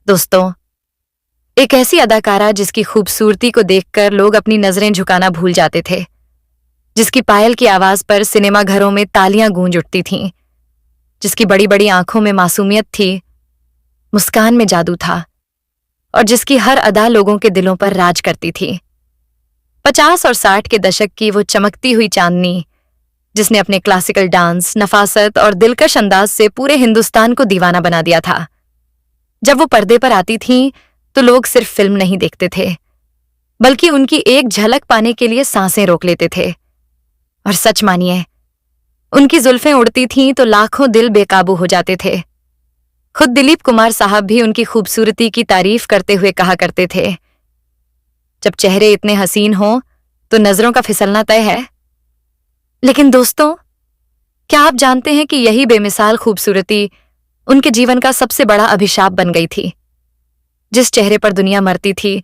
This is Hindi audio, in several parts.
दोस्तों, एक ऐसी अदाकारा जिसकी खूबसूरती को देखकर लोग अपनी नजरें झुकाना भूल जाते थे, जिसकी पायल की आवाज पर सिनेमा घरों में तालियां गूंज उठती थीं, जिसकी बड़ी बड़ी आंखों में मासूमियत थी, मुस्कान में जादू था और जिसकी हर अदा लोगों के दिलों पर राज करती थी। 50 और 60 के दशक की वो चमकती हुई चांदनी, जिसने अपने क्लासिकल डांस, नफासत और दिलकश अंदाज से पूरे हिंदुस्तान को दीवाना बना दिया था। जब वो पर्दे पर आती थीं, तो लोग सिर्फ फिल्म नहीं देखते थे, बल्कि उनकी एक झलक पाने के लिए सांसें रोक लेते थे। और सच मानिए, उनकी जुल्फें उड़ती थीं तो लाखों दिल बेकाबू हो जाते थे। खुद दिलीप कुमार साहब भी उनकी खूबसूरती की तारीफ करते हुए कहा करते थे, जब चेहरे इतने हसीन हों तो नजरों का फिसलना तय है। लेकिन दोस्तों, क्या आप जानते हैं कि यही बेमिसाल खूबसूरती उनके जीवन का सबसे बड़ा अभिशाप बन गई थी? जिस चेहरे पर दुनिया मरती थी,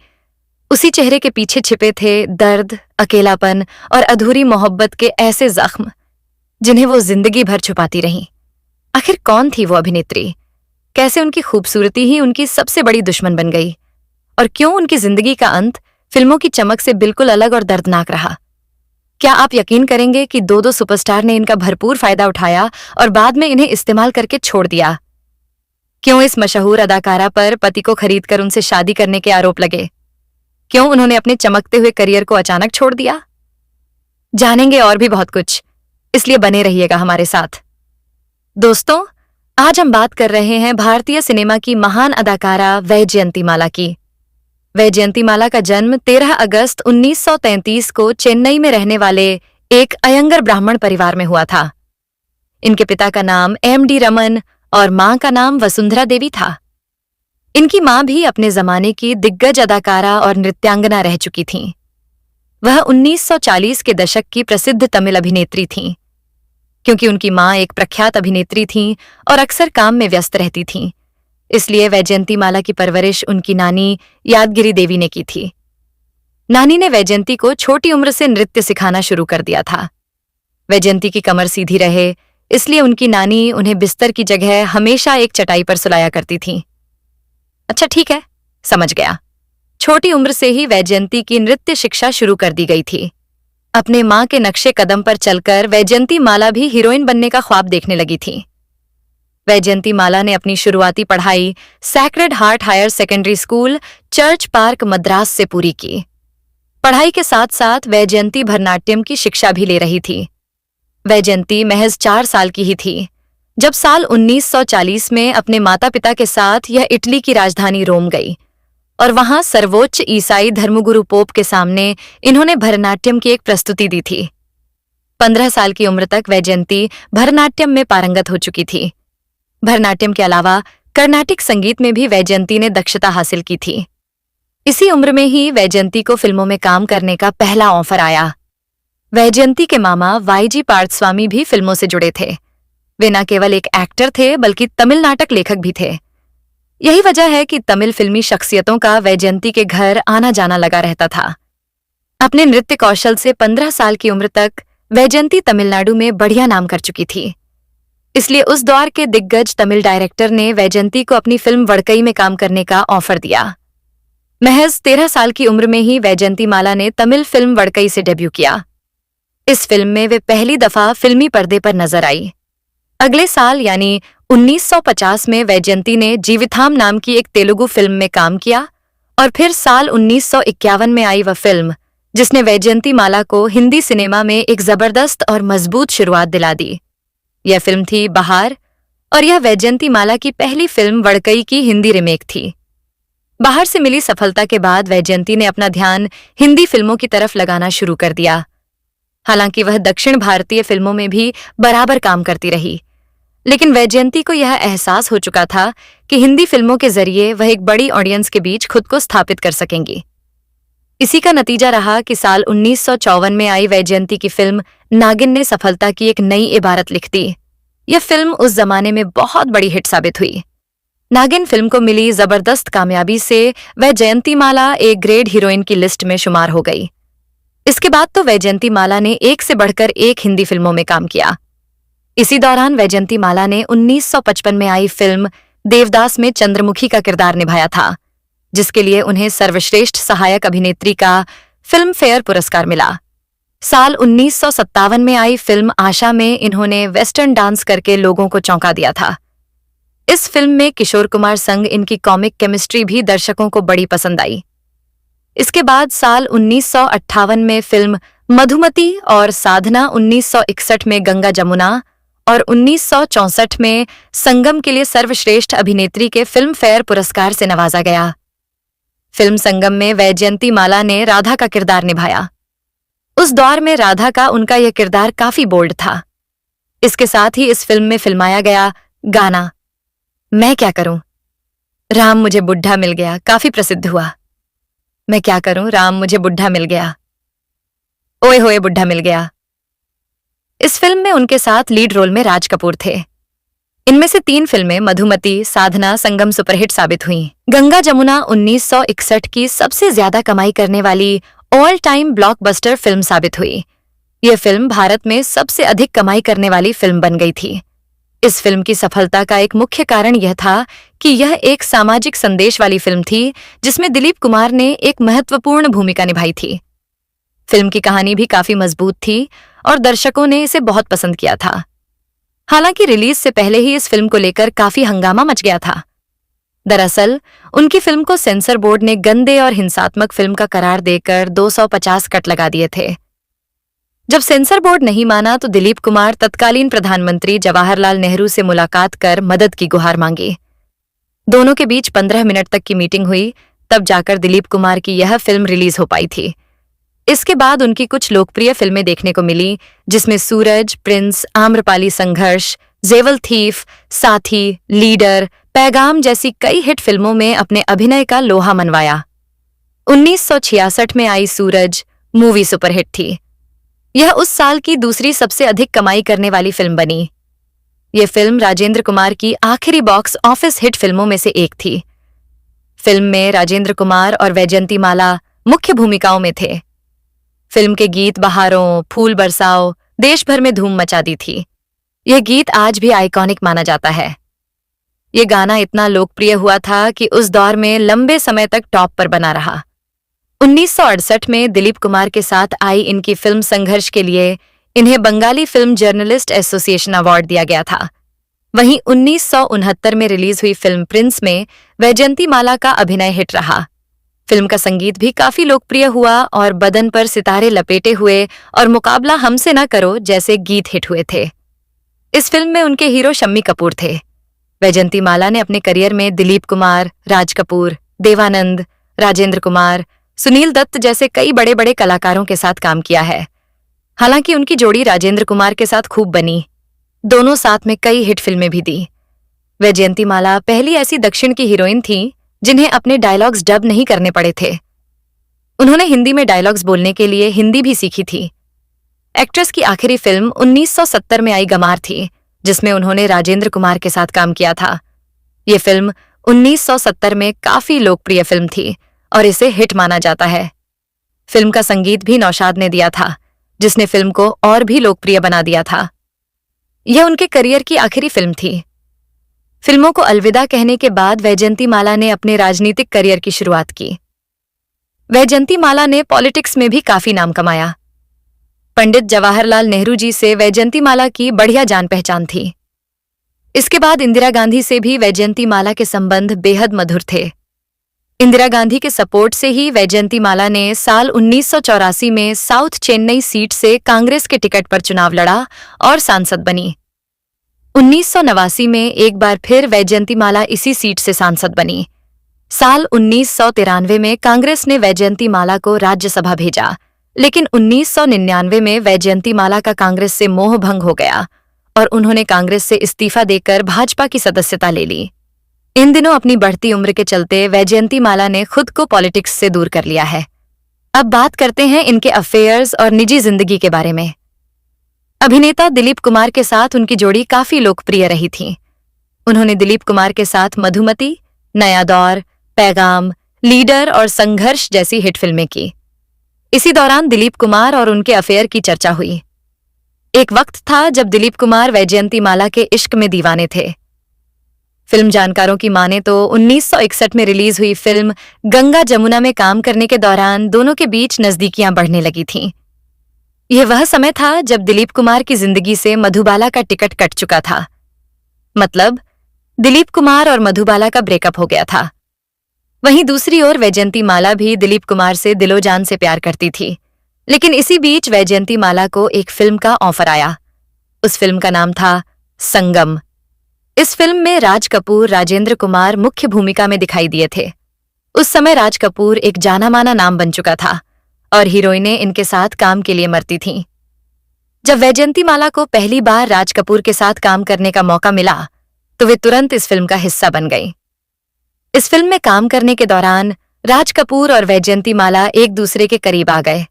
उसी चेहरे के पीछे छिपे थे दर्द, अकेलापन और अधूरी मोहब्बत के ऐसे जख्म जिन्हें वो जिंदगी भर छुपाती रहीं। आखिर कौन थी वो अभिनेत्री? कैसे उनकी खूबसूरती ही उनकी सबसे बड़ी दुश्मन बन गई? और क्यों उनकी जिंदगी का अंत फिल्मों की चमक से बिल्कुल अलग और दर्दनाक रहा? क्या आप यकीन करेंगे कि दो सुपरस्टार ने इनका भरपूर फायदा उठाया और बाद में इन्हें इस्तेमाल करके छोड़ दिया? क्यों इस मशहूर अदाकारा पर पति को खरीदकर उनसे शादी करने के आरोप लगे? क्यों उन्होंने अपने चमकते हुए करियर को अचानक छोड़ दिया? जानेंगे और भी बहुत कुछ, इसलिए बने रहिएगा हमारे साथ। दोस्तों, आज हम बात कर रहे हैं भारतीय सिनेमा की महान अदाकारा वैजयंतीमाला की। वैजयंतीमाला का जन्म 13 अगस्त 1933 को चेन्नई में रहने वाले एक अयंगर ब्राह्मण परिवार में हुआ था। इनके पिता का नाम एम.डी. रमन और मां का नाम वसुंधरा देवी था। इनकी मां भी अपने जमाने की दिग्गज अदाकारा और नृत्यांगना रह चुकी थीं। वह 1940 के दशक की प्रसिद्ध तमिल अभिनेत्री थीं। क्योंकि उनकी मां एक प्रख्यात अभिनेत्री थीं और अक्सर काम में व्यस्त रहती थीं, इसलिए वैजयंतीमाला की परवरिश उनकी नानी यादगिरी देवी ने की थी। नानी ने वैजयंती को छोटी उम्र से नृत्य सिखाना शुरू कर दिया था। वैजयंती की कमर सीधी रहे, इसलिए उनकी नानी उन्हें बिस्तर की जगह हमेशा एक चटाई पर सुलाया करती थीं। अच्छा ठीक है, समझ गया। छोटी उम्र से ही वैजयंती की नृत्य शिक्षा शुरू कर दी गई थी। अपने मां के नक्शे कदम पर चलकर वैजयंतीमाला भी हीरोइन बनने का ख्वाब देखने लगी थी। वैजयंतीमाला ने अपनी शुरुआती पढ़ाई Sacred Heart Higher Secondary School, Church Park, Madras से पूरी की। पढ़ाई के साथ साथ वैजयंती भरतनाट्यम की शिक्षा भी ले रही थी। वैजयंती महज 4 साल की ही थी जब साल 1940 में अपने माता पिता के साथ यह इटली की राजधानी रोम गई और वहां सर्वोच्च ईसाई धर्मगुरु पोप के सामने इन्होंने भरतनाट्यम की एक प्रस्तुति दी थी। 15 साल की उम्र तक वैजयंती भरतनाट्यम में पारंगत हो चुकी थी। भरतनाट्यम के अलावा कर्नाटिक संगीत में भी वैजयंती ने दक्षता हासिल की थी। इसी उम्र में ही वैजयंती को फिल्मों में काम करने का पहला ऑफर आया। वैजयंती के मामा वाईजी पार्थस्वामी भी फिल्मों से जुड़े थे। वे न केवल एक एक्टर थे बल्कि तमिल नाटक लेखक भी थे। यही वजह है कि तमिल फिल्मी शख्सियतों का वैजयंती के घर आना जाना लगा रहता था। अपने नृत्य कौशल से 15 साल की उम्र तक वैजयंती तमिलनाडु में बढ़िया नाम कर चुकी थी। इसलिए उस दौर के दिग्गज तमिल डायरेक्टर ने वैजयंती को अपनी फिल्म वड़कई में काम करने का ऑफर दिया। महज 13 साल की उम्र में ही वैजयंतीमाला ने तमिल फिल्म वड़कई से डेब्यू किया। इस फिल्म में वे पहली दफा फिल्मी पर्दे पर नजर आई। अगले साल यानी 1950 में वैजयंती ने जीविथाम नाम की एक तेलुगु फिल्म में काम किया और फिर साल 1951 में आई वह फिल्म जिसने वैजयंतीमाला को हिंदी सिनेमा में एक जबरदस्त और मजबूत शुरुआत दिला दी। यह फिल्म थी बहार और यह वैजयंतीमाला की पहली फिल्म वड़कई की हिंदी रिमेक थी। बहार से मिली सफलता के बाद वैजयंती ने अपना ध्यान हिंदी फिल्मों की तरफ लगाना शुरू कर दिया। हालांकि वह दक्षिण भारतीय फिल्मों में भी बराबर काम करती रही, लेकिन वैजयंती को यह एहसास हो चुका था कि हिंदी फिल्मों के जरिए वह एक बड़ी ऑडियंस के बीच खुद को स्थापित कर सकेंगी। इसी का नतीजा रहा कि साल 1954 में आई वैजयंती की फिल्म नागिन ने सफलता की एक नई इबारत लिख दी। यह फिल्म उस जमाने में बहुत बड़ी हिट साबित हुई। नागिन फिल्म को मिली जबरदस्त कामयाबी से वैजयंतीमाला ए ग्रेड हीरोइन की लिस्ट में शुमार हो गई। इसके बाद तो वैजयंतीमाला ने एक से बढ़कर एक हिंदी फिल्मों में काम किया। इसी दौरान वैजयंतीमाला ने 1955 में आई फिल्म देवदास में चंद्रमुखी का किरदार निभाया था, जिसके लिए उन्हें सर्वश्रेष्ठ सहायक अभिनेत्री का फिल्म फेयर पुरस्कार मिला। साल 1957 में आई फिल्म आशा में इन्होंने वेस्टर्न डांस करके लोगों को चौंका दिया था। इस फिल्म में किशोर कुमार संग इनकी कॉमिक केमिस्ट्री भी दर्शकों को बड़ी पसंद आई। इसके बाद साल 1958 में फिल्म मधुमती और साधना, 1961 में गंगा जमुना और 1964 में संगम के लिए सर्वश्रेष्ठ अभिनेत्री के फिल्म फेयर पुरस्कार से नवाजा गया। फिल्म संगम में वैजयंती माला ने राधा का किरदार निभाया। उस दौर में राधा का उनका यह किरदार काफी बोल्ड था। इसके साथ ही इस फिल्म में फिल्माया गया गाना मैं क्या करूं, राम मुझे बुढ़ा मिल गया काफी प्रसिद्ध हुआ। मैं क्या करूं, राम मुझे बुढ़ा मिल गया, ओए होए बुढ़ा मिल गया। इस फिल्म में उनके साथ लीड रोल में राज कपूर थे। इनमें से 3 फिल्में मधुमती, साधना, संगम सुपरहिट साबित हुईं। गंगा जमुना 1961 की सबसे ज्यादा कमाई करने वाली ऑल टाइम ब्लॉकबस्टर फिल्म साबित हुई। यह फिल्म भारत में सबसे अधिक कमाई करने वाली फिल्म बन गई थी। इस फिल्म की सफलता का एक मुख्य कारण यह था कि यह एक सामाजिक संदेश वाली फिल्म थी, जिसमें दिलीप कुमार ने एक महत्वपूर्ण भूमिका निभाई थी। फिल्म की कहानी भी काफी मजबूत थी और दर्शकों ने इसे बहुत पसंद किया था। हालांकि रिलीज से पहले ही इस फिल्म को लेकर काफी हंगामा मच गया था। दरअसल उनकी फिल्म को सेंसर बोर्ड ने गंदे और हिंसात्मक फिल्म का करार देकर 250 कट लगा दिए थे। जब सेंसर बोर्ड नहीं माना तो दिलीप कुमार तत्कालीन प्रधानमंत्री जवाहरलाल नेहरू से मुलाकात कर मदद की गुहार मांगी। दोनों के बीच 15 मिनट तक की मीटिंग हुई, तब जाकर दिलीप कुमार की यह फिल्म रिलीज हो पाई थी। इसके बाद उनकी कुछ लोकप्रिय फिल्में देखने को मिली, जिसमें सूरज, प्रिंस, आम्रपाली संघर्ष, जेवल थीफ, साथी, लीडर, पैगाम जैसी कई हिट फिल्मों में अपने अभिनय का लोहा मनवाया। 1966 में आई सूरज मूवी सुपरहिट थी। यह उस साल की दूसरी सबसे अधिक कमाई करने वाली फिल्म बनी। यह फिल्म राजेंद्र कुमार की आखिरी बॉक्स ऑफिस हिट फिल्मों में से एक थी। फिल्म में राजेंद्र कुमार और वैजयंती माला मुख्य भूमिकाओं में थे। फिल्म के गीत बहारों, फूल बरसाओ देश भर में धूम मचा दी थी। यह गीत आज भी आइकॉनिक माना जाता है। यह गाना इतना लोकप्रिय हुआ था कि उस दौर में लंबे समय तक टॉप पर बना रहा। 1968 में दिलीप कुमार के साथ आई इनकी फिल्म संघर्ष के लिए इन्हें Bengali film journalist association award दिया गया था। वहीं 1969 में रिलीज हुई फिल्म प्रिंस में वैजयंती माला का अभिनय हिट रहा। फिल्म का संगीत भी काफी लोकप्रिय हुआ और बदन पर सितारे लपेटे हुए और मुकाबला हमसे ना करो जैसे गीत हिट हुए थे। इस फिल्म में उनके हीरो शम्मी कपूर थे। वैजयंती माला ने अपने करियर में दिलीप कुमार, राज कपूर, देवानंद, राजेंद्र कुमार, सुनील दत्त जैसे कई बड़े बड़े कलाकारों के साथ काम किया है। हालांकि उनकी जोड़ी राजेंद्र कुमार के साथ खूब बनी। दोनों साथ में कई हिट फिल्में भी दी। वैजयंती माला पहली ऐसी दक्षिण की हीरोइन थी जिन्हें अपने डायलॉग्स डब नहीं करने पड़े थे। उन्होंने हिंदी में डायलॉग्स बोलने के लिए हिंदी भी सीखी थी। एक्ट्रेस की आखिरी फिल्म 1970 में आई गमार थी, जिसमें उन्होंने राजेंद्र कुमार के साथ काम किया था। ये फिल्म 1970 में काफी लोकप्रिय फिल्म थी और इसे हिट माना जाता है। फिल्म का संगीत भी नौशाद ने दिया था, जिसने फिल्म को और भी लोकप्रिय बना दिया था। यह उनके करियर की आखिरी फिल्म थी। फिल्मों को अलविदा कहने के बाद वैजयंती माला ने अपने राजनीतिक करियर की शुरुआत की। वैजयंती माला ने पॉलिटिक्स में भी काफी नाम कमाया। पंडित जवाहरलाल नेहरू जी से वैजयंती माला की बढ़िया जान पहचान थी। इसके बाद इंदिरा गांधी से भी वैजयंती माला के संबंध बेहद मधुर थे। इंदिरा गांधी के सपोर्ट से ही वैजयंती माला ने साल 1984 में साउथ चेन्नई सीट से कांग्रेस के टिकट पर चुनाव लड़ा और सांसद बनी। 1989 में एक बार फिर वैजयंती माला इसी सीट से सांसद बनी। साल 1993 में कांग्रेस ने वैजयंती माला को राज्यसभा भेजा, लेकिन 1999 में वैजयंती माला का कांग्रेस से मोह भंग हो गया और उन्होंने कांग्रेस से इस्तीफा देकर भाजपा की सदस्यता ले ली। इन दिनों अपनी बढ़ती उम्र के चलते वैजयंती माला ने खुद को पॉलिटिक्स से दूर कर लिया है। अब बात करते हैं इनके अफेयर्स और निजी जिंदगी के बारे में। अभिनेता दिलीप कुमार के साथ उनकी जोड़ी काफी लोकप्रिय रही थी। उन्होंने दिलीप कुमार के साथ मधुमती, नया दौर, पैगाम, लीडर और संघर्ष जैसी हिट फिल्में की। इसी दौरान दिलीप कुमार और उनके अफेयर की चर्चा हुई। एक वक्त था जब दिलीप कुमार वैजयंती माला के इश्क में दीवाने थे। फिल्म जानकारों की माने तो 1961 में रिलीज हुई फिल्म गंगा जमुना में काम करने के दौरान दोनों के बीच नजदीकियां बढ़ने लगी थीं। यह वह समय था जब दिलीप कुमार की जिंदगी से मधुबाला का टिकट कट चुका था। मतलब दिलीप कुमार और मधुबाला का ब्रेकअप हो गया था। वहीं दूसरी ओर वैजयंती माला भी दिलीप कुमार से दिलो जान से प्यार करती थी। लेकिन इसी बीच वैजयंती माला को एक फिल्म का ऑफर आया। उस फिल्म का नाम था संगम। इस फिल्म में राज कपूर, राजेंद्र कुमार मुख्य भूमिका में दिखाई दिए थे। उस समय राज कपूर एक जाना माना नाम बन चुका था और हीरोइनें इनके साथ काम के लिए मरती थीं। जब वैजयंती माला को पहली बार राज कपूर के साथ काम करने का मौका मिला तो वे तुरंत इस फिल्म का हिस्सा बन गई। इस फिल्म में काम करने के दौरान राज कपूर और वैजयंती माला एक दूसरे के करीब आ गए।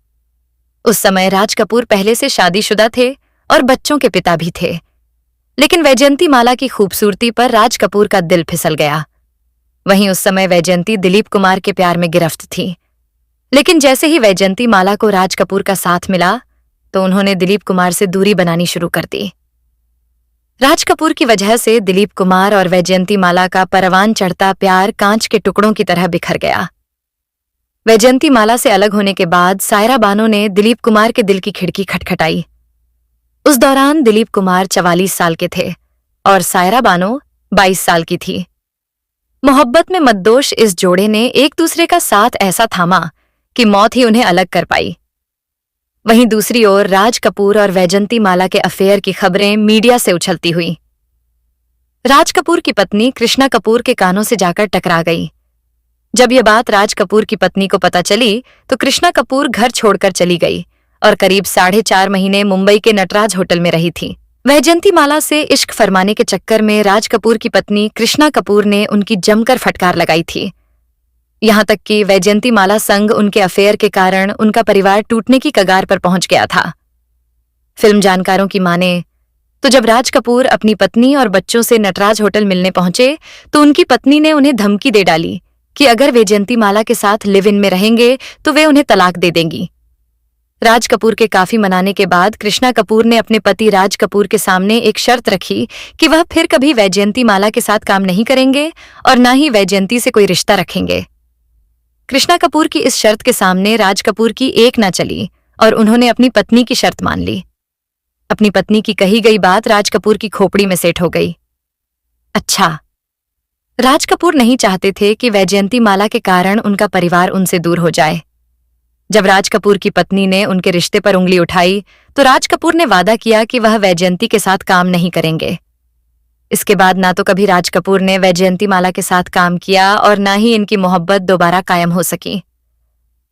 उस समय राज कपूर पहले से शादीशुदा थे और बच्चों के पिता भी थे। लेकिन वैजयंती माला की खूबसूरती पर राज कपूर का दिल फिसल गया। वहीं उस समय वैजयंती दिलीप कुमार के प्यार में गिरफ्त थी। लेकिन जैसे ही वैजयंती माला को राज कपूर का साथ मिला तो उन्होंने दिलीप कुमार से दूरी बनानी शुरू कर दी। राज कपूर की वजह से दिलीप कुमार और वैजयंती माला का परवान चढ़ता प्यार कांच के टुकड़ों की तरह बिखर गया। वैजयंती माला से अलग होने के बाद सायरा बानो ने दिलीप कुमार के दिल की खिड़की खटखटाई। उस दौरान दिलीप कुमार 44 साल के थे और सायरा बानो 22 साल की थी। मोहब्बत में मद्दोश इस जोड़े ने एक दूसरे का साथ ऐसा थामा कि मौत ही उन्हें अलग कर पाई। वहीं दूसरी ओर राज कपूर और वैजयंती माला के अफेयर की खबरें मीडिया से उछलती हुई। राज कपूर की पत्नी कृष्णा कपूर के कानों से जाकर टकरा गई। जब यह बात राज कपूर की पत्नी को पता चली तो कृष्णा कपूर घर छोड़कर चली गई और करीब 4.5 महीने मुंबई के नटराज होटल में रही थी। वैजयंती माला से इश्क फरमाने के चक्कर में राज कपूर की पत्नी कृष्णा कपूर ने उनकी जमकर फटकार लगाई थी। यहां तक कि वैजयंती माला संग उनके अफेयर के कारण उनका परिवार टूटने की कगार पर पहुंच गया था। फिल्म जानकारों की माने तो जब राज कपूर अपनी पत्नी और बच्चों से नटराज होटल मिलने पहुंचे तो उनकी पत्नी ने उन्हें धमकी दे डाली कि अगर वैजयंती माला के साथ लिव इन में रहेंगे तो वे उन्हें तलाक दे देंगी। राज कपूर के काफी मनाने के बाद कृष्णा कपूर ने अपने पति राज कपूर के सामने एक शर्त रखी कि वह फिर कभी वैजयंती माला के साथ काम नहीं करेंगे और न ही वैजयंती से कोई रिश्ता रखेंगे। कृष्णा कपूर की इस शर्त के सामने राज कपूर की एक न चली और उन्होंने अपनी पत्नी की शर्त मान ली। अपनी पत्नी की कही गई बात राज कपूर की खोपड़ी में सेट हो गई। अच्छा, राज कपूर नहीं चाहते थे कि वैजयंती माला के कारण उनका परिवार उनसे दूर हो जाए। जब राज कपूर की पत्नी ने उनके रिश्ते पर उंगली उठाई तो राज कपूर ने वादा किया कि वह वैजयंती के साथ काम नहीं करेंगे। इसके बाद ना तो कभी राज कपूर ने वैजयंती माला के साथ काम किया और ना ही इनकी मोहब्बत दोबारा कायम हो सकी।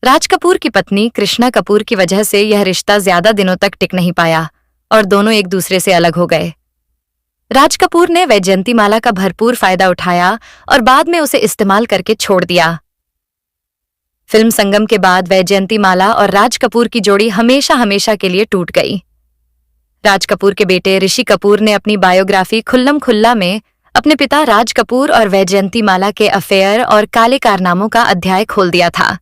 राज कपूर की पत्नी कृष्णा कपूर की वजह से यह रिश्ता ज्यादा दिनों तक टिक नहीं पाया और दोनों एक दूसरे से अलग हो गए। राज कपूर ने वैजयंती माला का भरपूर फायदा उठाया और बाद में उसे इस्तेमाल करके छोड़ दिया। फिल्म संगम के बाद वैजयंती माला और राज कपूर की जोड़ी हमेशा हमेशा के लिए टूट गई। राज कपूर के बेटे ऋषि कपूर ने अपनी बायोग्राफी खुल्लम खुल्ला में अपने पिता राज कपूर और वैजयंती माला के अफेयर और काले कारनामों का अध्याय खोल दिया था।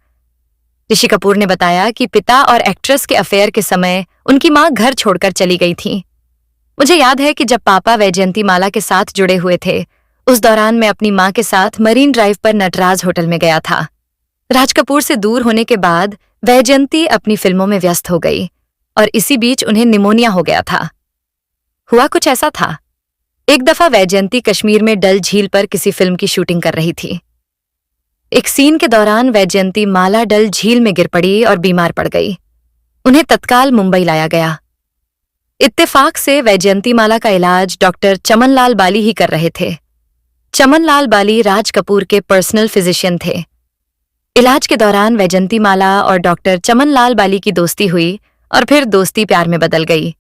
ऋषि कपूर ने बताया कि पिता और एक्ट्रेस के अफेयर के समय उनकी मां घर छोड़कर चली गई थी। मुझे याद है कि जब पापा वैजयंती माला के साथ जुड़े हुए थे उस दौरान मैं अपनी मां के साथ मरीन ड्राइव पर नटराज होटल में गया था। राज कपूर से दूर होने के बाद वैजयंती अपनी फिल्मों में व्यस्त हो गई और इसी बीच उन्हें निमोनिया हो गया था। हुआ कुछ ऐसा था, एक दफा वैजयंती कश्मीर में डल झील पर किसी फिल्म की शूटिंग कर रही थी। एक सीन के दौरान वैजयंती माला डल झील में गिर पड़ी और बीमार पड़ गई। उन्हें तत्काल मुंबई लाया गया। इत्तेफाक से वैजयंती माला का इलाज डॉक्टर चमनलाल बाली ही कर रहे थे। चमनलाल बाली राज कपूर के पर्सनल फिजिशियन थे। इलाज के दौरान वैजयंती माला और डॉक्टर चमनलाल बाली की दोस्ती हुई और फिर दोस्ती प्यार में बदल गई।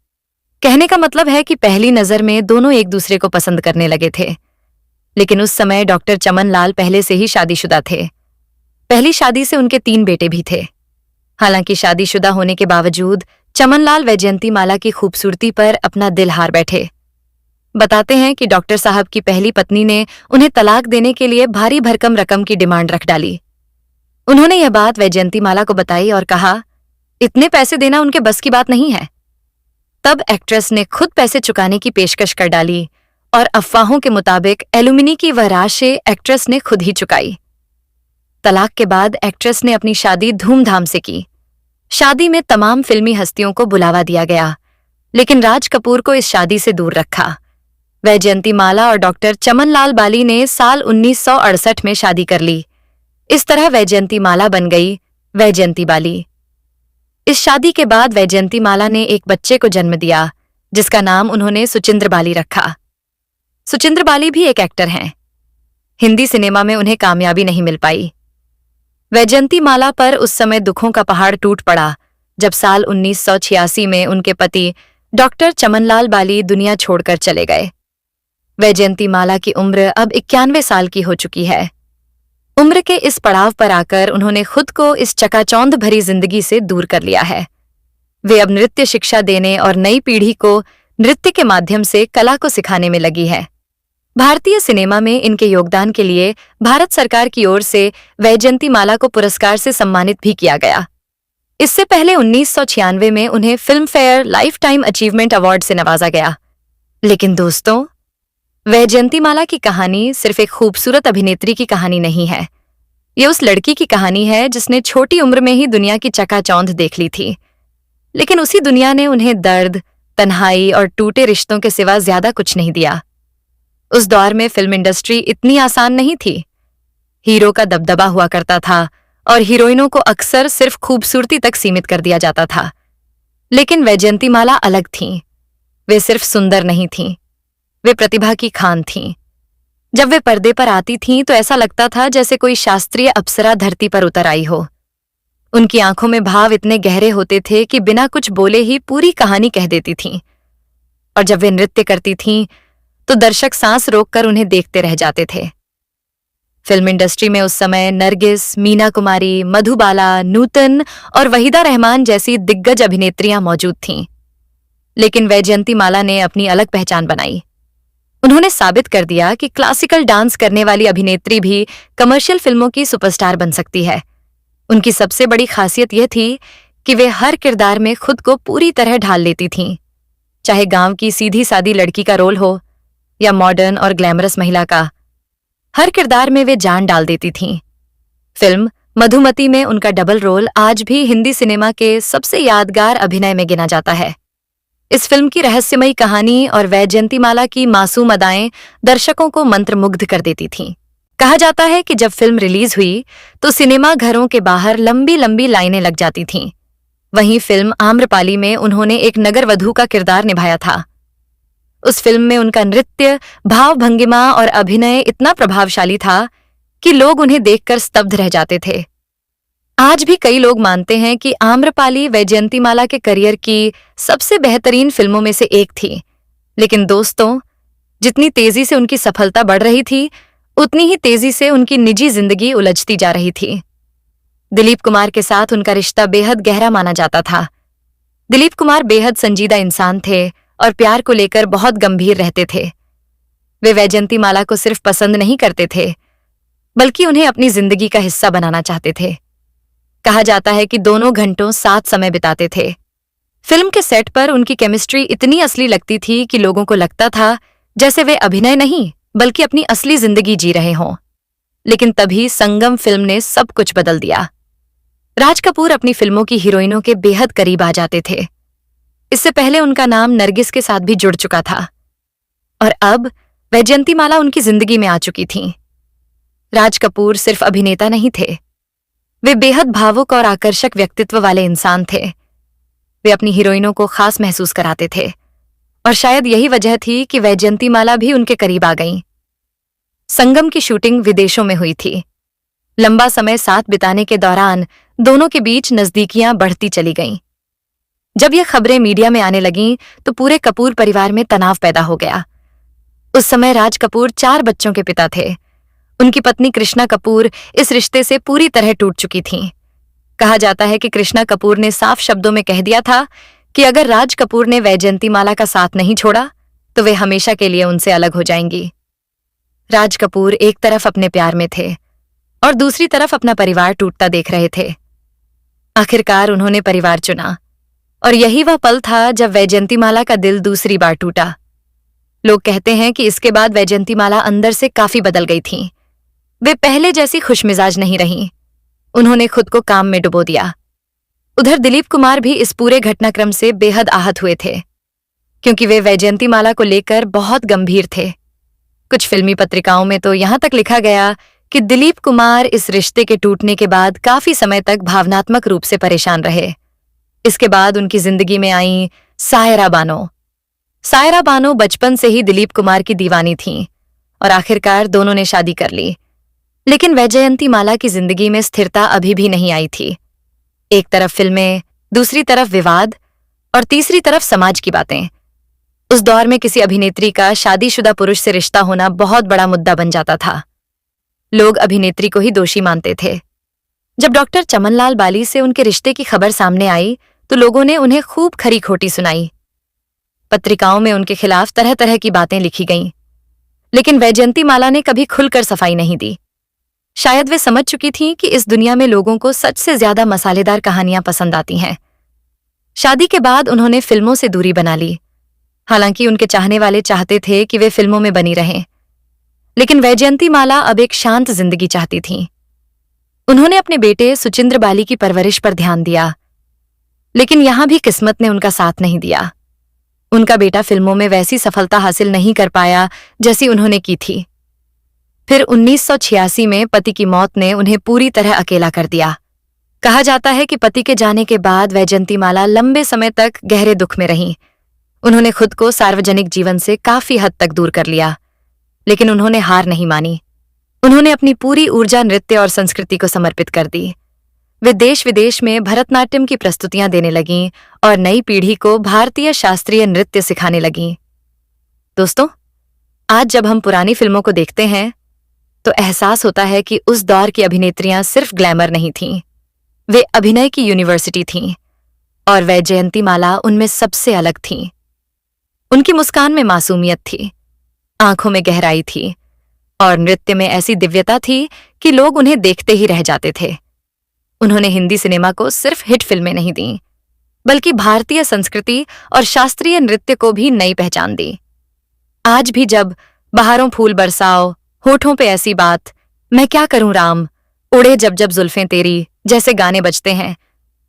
कहने का मतलब है कि पहली नजर में दोनों एक दूसरे को पसंद करने लगे थे। लेकिन उस समय डॉक्टर चमनलाल पहले से ही शादीशुदा थे। पहली शादी से उनके 3 बेटे भी थे। हालांकि शादीशुदा होने के बावजूद चमनलाल वैजयंती माला की खूबसूरती पर अपना दिल हार बैठे। बताते हैं कि डॉक्टर साहब की पहली पत्नी ने उन्हें तलाक देने के लिए भारी भरकम रकम की डिमांड रख डाली। उन्होंने यह बात वैजयंती माला को बताई और कहा, इतने पैसे देना उनके बस की बात नहीं है। तब एक्ट्रेस ने खुद पैसे चुकाने की पेशकश कर डाली और अफवाहों के मुताबिक एलुमिनी की वह राशि एक्ट्रेस ने खुद ही चुकाई। तलाक के बाद एक्ट्रेस ने अपनी शादी धूमधाम से की। शादी में तमाम फिल्मी हस्तियों को बुलावा दिया गया, लेकिन राज कपूर को इस शादी से दूर रखा। वैजयंती माला और डॉक्टर चमनलाल बाली ने साल 1968 में शादी कर ली। इस तरह वैजयंती माला बन गई वैजयंती बाली। इस शादी के बाद वैजयंती माला ने एक बच्चे को जन्म दिया, जिसका नाम उन्होंने सुचिंद्र बाली रखा। सुचिंद्र बाली भी एक एक्टर हैं। हिंदी सिनेमा में उन्हें कामयाबी नहीं मिल पाई। वैजयंती माला पर उस समय दुखों का पहाड़ टूट पड़ा जब साल 1986 में उनके पति डॉक्टर चमनलाल बाली दुनिया छोड़कर चले गए। वैजयंती माला की उम्र अब 91 साल की हो चुकी है। उम्र के इस पड़ाव पर आकर उन्होंने खुद को इस चकाचौंध भरी जिंदगी से दूर कर लिया है। वे अब नृत्य शिक्षा देने और नई पीढ़ी को नृत्य के माध्यम से कला को सिखाने में लगी है। भारतीय सिनेमा में इनके योगदान के लिए भारत सरकार की ओर से वैजयंती माला को पुरस्कार से सम्मानित भी किया गया। इससे पहले 1996 में उन्हें film fair life time achievement award से नवाजा गया। लेकिन दोस्तों, वैजयंती माला की कहानी सिर्फ एक खूबसूरत अभिनेत्री की कहानी नहीं है। ये उस लड़की की कहानी है जिसने छोटी उम्र में ही दुनिया की चकाचौंध देख ली थी, लेकिन उसी दुनिया ने उन्हें दर्द, तन्हाई और टूटे रिश्तों के सिवा ज्यादा कुछ नहीं दिया। उस दौर में फिल्म इंडस्ट्री इतनी आसान नहीं थी। हीरो का दबदबा हुआ करता था और हीरोइनों को अक्सर सिर्फ खूबसूरती तक सीमित कर दिया जाता था। लेकिन वैजयंती माला अलग थीं। वे सिर्फ सुंदर नहीं थीं, वे प्रतिभा की खान थीं। जब वे पर्दे पर आती थीं तो ऐसा लगता था जैसे कोई शास्त्रीय अप्सरा धरती पर उतर आई हो। उनकी आंखों में भाव इतने गहरे होते थे कि बिना कुछ बोले ही पूरी कहानी कह देती थीं। और जब वे नृत्य करती थीं तो दर्शक सांस रोककर उन्हें देखते रह जाते थे। फिल्म इंडस्ट्री में उस समय नरगिस, मीना कुमारी, मधुबाला, नूतन और वहीदा रहमान जैसी दिग्गज अभिनेत्रियां मौजूद थीं। लेकिन वैजयंती माला ने अपनी अलग पहचान बनाई। उन्होंने साबित कर दिया कि क्लासिकल डांस करने वाली अभिनेत्री भी कमर्शियल फिल्मों की सुपरस्टार बन सकती है। उनकी सबसे बड़ी खासियत यह थी कि वे हर किरदार में खुद को पूरी तरह ढाल लेती थीं, चाहे गांव की सीधी सादी लड़की का रोल हो या मॉडर्न और ग्लैमरस महिला का। हर किरदार में वे जान डाल देती थीं। फिल्म मधुमती में उनका डबल रोल आज भी हिंदी सिनेमा के सबसे यादगार अभिनय में गिना जाता है। इस फिल्म की रहस्यमयी कहानी और वैजयंती माला की मासूम अदाएं दर्शकों को मंत्रमुग्ध कर देती थीं। कहा जाता है कि जब फिल्म रिलीज हुई तो सिनेमा घरों के बाहर लंबी लंबी लाइनें लग जाती थीं। वहीं फिल्म आम्रपाली में उन्होंने एक नगर वधू का किरदार निभाया था। उस फिल्म में उनका नृत्य, भाव भंगिमा और अभिनय इतना प्रभावशाली था कि लोग उन्हें देखकर स्तब्ध रह जाते थे। आज भी कई लोग मानते हैं कि आम्रपाली वैजयंती माला के करियर की सबसे बेहतरीन फिल्मों में से एक थी। लेकिन दोस्तों, जितनी तेजी से उनकी सफलता बढ़ रही थी, उतनी ही तेजी से उनकी निजी जिंदगी उलझती जा रही थी। दिलीप कुमार के साथ उनका रिश्ता बेहद गहरा माना जाता था। दिलीप कुमार बेहद संजीदा इंसान थे और प्यार को लेकर बहुत गंभीर रहते थे। वे वैजयंती माला को सिर्फ पसंद नहीं करते थे, बल्कि उन्हें अपनी जिंदगी का हिस्सा बनाना चाहते थे। कहा जाता है कि दोनों घंटों साथ समय बिताते थे। फिल्म के सेट पर उनकी केमिस्ट्री इतनी असली लगती थी कि लोगों को लगता था जैसे वे अभिनय नहीं बल्कि अपनी असली जिंदगी जी रहे हों। लेकिन तभी संगम फिल्म ने सब कुछ बदल दिया। राज कपूर अपनी फिल्मों की हीरोइनों के बेहद करीब आ जाते थे। इससे पहले उनका नाम नरगिस के साथ भी जुड़ चुका था और अब वैजयंती माला उनकी जिंदगी में आ चुकी थीं। राज कपूर सिर्फ अभिनेता नहीं थे, वे बेहद भावुक और आकर्षक व्यक्तित्व वाले इंसान थे। वे अपनी हीरोइनों को खास महसूस कराते थे और शायद यही वजह थी कि वैजयंती माला भी उनके करीब आ गईं। संगम की शूटिंग विदेशों में हुई थी। लंबा समय साथ बिताने के दौरान दोनों के बीच नजदीकियां बढ़ती चली गईं। जब ये खबरें मीडिया में आने लगीं तो पूरे कपूर परिवार में तनाव पैदा हो गया। उस समय राज कपूर 4 बच्चों के पिता थे। उनकी पत्नी कृष्णा कपूर इस रिश्ते से पूरी तरह टूट चुकी थीं। कहा जाता है कि कृष्णा कपूर ने साफ शब्दों में कह दिया था कि अगर राज कपूर ने वैजयंती माला का साथ नहीं छोड़ा तो वे हमेशा के लिए उनसे अलग हो जाएंगी। राज कपूर एक तरफ अपने प्यार में थे और दूसरी तरफ अपना परिवार टूटता देख रहे थे। आखिरकार उन्होंने परिवार चुना और यही वह पल था जब वैजयंती माला का दिल दूसरी बार टूटा। लोग कहते हैं कि इसके बाद वैजयंतीमाला अंदर से काफी बदल गई थीं। वे पहले जैसी खुशमिजाज नहीं रहीं। उन्होंने खुद को काम में डुबो दिया। उधर दिलीप कुमार भी इस पूरे घटनाक्रम से बेहद आहत हुए थे, क्योंकि वे वैजयंतीमाला को लेकर बहुत गंभीर थे। कुछ फिल्मी पत्रिकाओं में तो यहां तक लिखा गया कि दिलीप कुमार इस रिश्ते के टूटने के बाद काफी समय तक भावनात्मक रूप से परेशान रहे। इसके बाद उनकी जिंदगी में आई सायरा बानो। सायरा बानो बचपन से ही दिलीप कुमार की दीवानी थीं और आखिरकार दोनों ने शादी कर ली। लेकिन वैजयंतीमाला की जिंदगी में स्थिरता अभी भी नहीं आई थी। एक तरफ फिल्में, दूसरी तरफ विवाद और तीसरी तरफ समाज की बातें। उस दौर में किसी अभिनेत्री का शादीशुदा पुरुष से रिश्ता होना बहुत बड़ा मुद्दा बन जाता था। लोग अभिनेत्री को ही दोषी मानते थे। जब डॉक्टर चमनलाल बाली से उनके रिश्ते की खबर सामने आई तो लोगों ने उन्हें खूब खरी खोटी सुनाई। पत्रिकाओं में उनके खिलाफ तरह तरह की बातें लिखी गईं। लेकिन वैजयंतीमाला ने कभी खुलकर सफाई नहीं दी। शायद वे समझ चुकी थीं कि इस दुनिया में लोगों को सच से ज्यादा मसालेदार कहानियां पसंद आती हैं। शादी के बाद उन्होंने फिल्मों से दूरी बना ली। हालांकि उनके चाहने वाले चाहते थे कि वे फिल्मों में बनी रहें, लेकिन वैजयंतीमाला अब एक शांत जिंदगी चाहती थीं। उन्होंने अपने बेटे सुचिंद्र बाली की परवरिश पर ध्यान दिया, लेकिन यहां भी किस्मत ने उनका साथ नहीं दिया। उनका बेटा फिल्मों में वैसी सफलता हासिल नहीं कर पाया जैसी उन्होंने की थी। फिर 1986 में पति की मौत ने उन्हें पूरी तरह अकेला कर दिया। कहा जाता है कि पति के जाने के बाद वैजयंतीमाला लंबे समय तक गहरे दुख में रहीं। उन्होंने खुद को सार्वजनिक जीवन से काफी हद तक दूर कर लिया, लेकिन उन्होंने हार नहीं मानी। उन्होंने अपनी पूरी ऊर्जा नृत्य और संस्कृति को समर्पित कर दी। वे देश विदेश में भरतनाट्यम की प्रस्तुतियां देने लगीं और नई पीढ़ी को भारतीय शास्त्रीय नृत्य सिखाने लगीं। दोस्तों, आज जब हम पुरानी फिल्मों को देखते हैं तो एहसास होता है कि उस दौर की अभिनेत्रियां सिर्फ ग्लैमर नहीं थीं, वे अभिनय की यूनिवर्सिटी थीं और वैजयंतीमाला उनमें सबसे अलग थीं। उनकी मुस्कान में मासूमियत थी, आंखों में गहराई थी और नृत्य में ऐसी दिव्यता थी कि लोग उन्हें देखते ही रह जाते थे। उन्होंने हिंदी सिनेमा को सिर्फ हिट फिल्में नहीं दीं, बल्कि भारतीय संस्कृति और शास्त्रीय नृत्य को भी नई पहचान दी। आज भी जब बहारों फूल बरसाओ, होठों पे ऐसी बात, मैं क्या करूं राम, उड़े जब जब जुल्फें तेरी जैसे गाने बजते हैं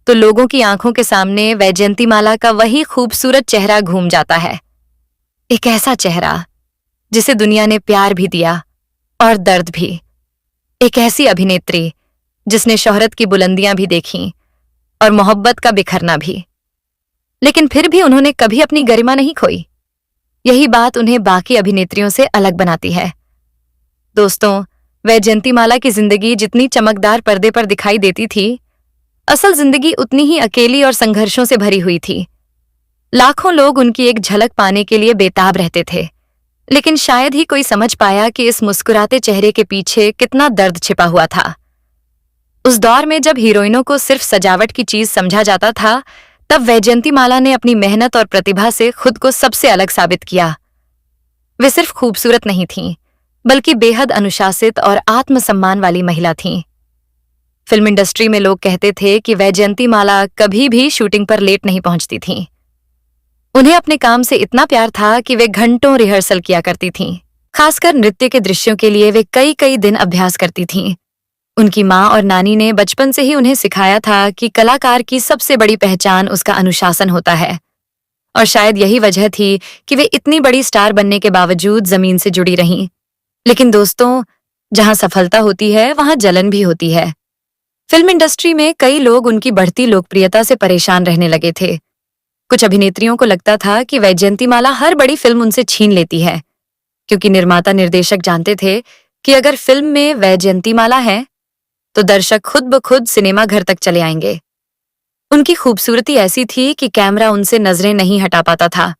तो लोगों की आंखों के सामने वैजयंतीमाला का वही खूबसूरत चेहरा घूम जाता है। एक ऐसा चेहरा जिसे दुनिया ने प्यार भी दिया और दर्द भी। एक ऐसी अभिनेत्री जिसने शोहरत की बुलंदियां भी देखीं और मोहब्बत का बिखरना भी, लेकिन फिर भी उन्होंने कभी अपनी गरिमा नहीं खोई। यही बात उन्हें बाकी अभिनेत्रियों से अलग बनाती है। दोस्तों, वैजयंतीमाला की जिंदगी जितनी चमकदार पर्दे पर दिखाई देती थी, असल जिंदगी उतनी ही अकेली और संघर्षों से भरी हुई थी। लाखों लोग उनकी एक झलक पाने के लिए बेताब रहते थे, लेकिन शायद ही कोई समझ पाया कि इस मुस्कुराते चेहरे के पीछे कितना दर्द छिपा हुआ था। उस दौर में जब हीरोइनों को सिर्फ सजावट की चीज समझा जाता था, तब वैजयंतीमाला ने अपनी मेहनत और प्रतिभा से खुद को सबसे अलग साबित किया। वे सिर्फ खूबसूरत नहीं थीं, बल्कि बेहद अनुशासित और आत्मसम्मान वाली महिला थीं। फिल्म इंडस्ट्री में लोग कहते थे कि वैजयंतीमाला कभी भी शूटिंग पर लेट नहीं पहुंचती थीं। उन्हें अपने काम से इतना प्यार था कि वे घंटों रिहर्सल किया करती थीं। खासकर नृत्य के दृश्यों के लिए वे कई कई दिन अभ्यास करती थीं। उनकी माँ और नानी ने बचपन से ही उन्हें सिखाया था कि कलाकार की सबसे बड़ी पहचान उसका अनुशासन होता है, और शायद यही वजह थी कि वे इतनी बड़ी स्टार बनने के बावजूद जमीन से जुड़ी रहीं। लेकिन दोस्तों, जहां सफलता होती है वहां जलन भी होती है। फिल्म इंडस्ट्री में कई लोग उनकी बढ़ती लोकप्रियता से परेशान रहने लगे थे। कुछ अभिनेत्रियों को लगता था कि वैजयंतीमाला हर बड़ी फिल्म उनसे छीन लेती है, क्योंकि निर्माता निर्देशक जानते थे कि अगर फिल्म में वैजयंतीमाला है तो दर्शक खुद ब खुद सिनेमा घर तक चले आएंगे। उनकी खूबसूरती ऐसी थी कि कैमरा उनसे नजरें नहीं हटा पाता था,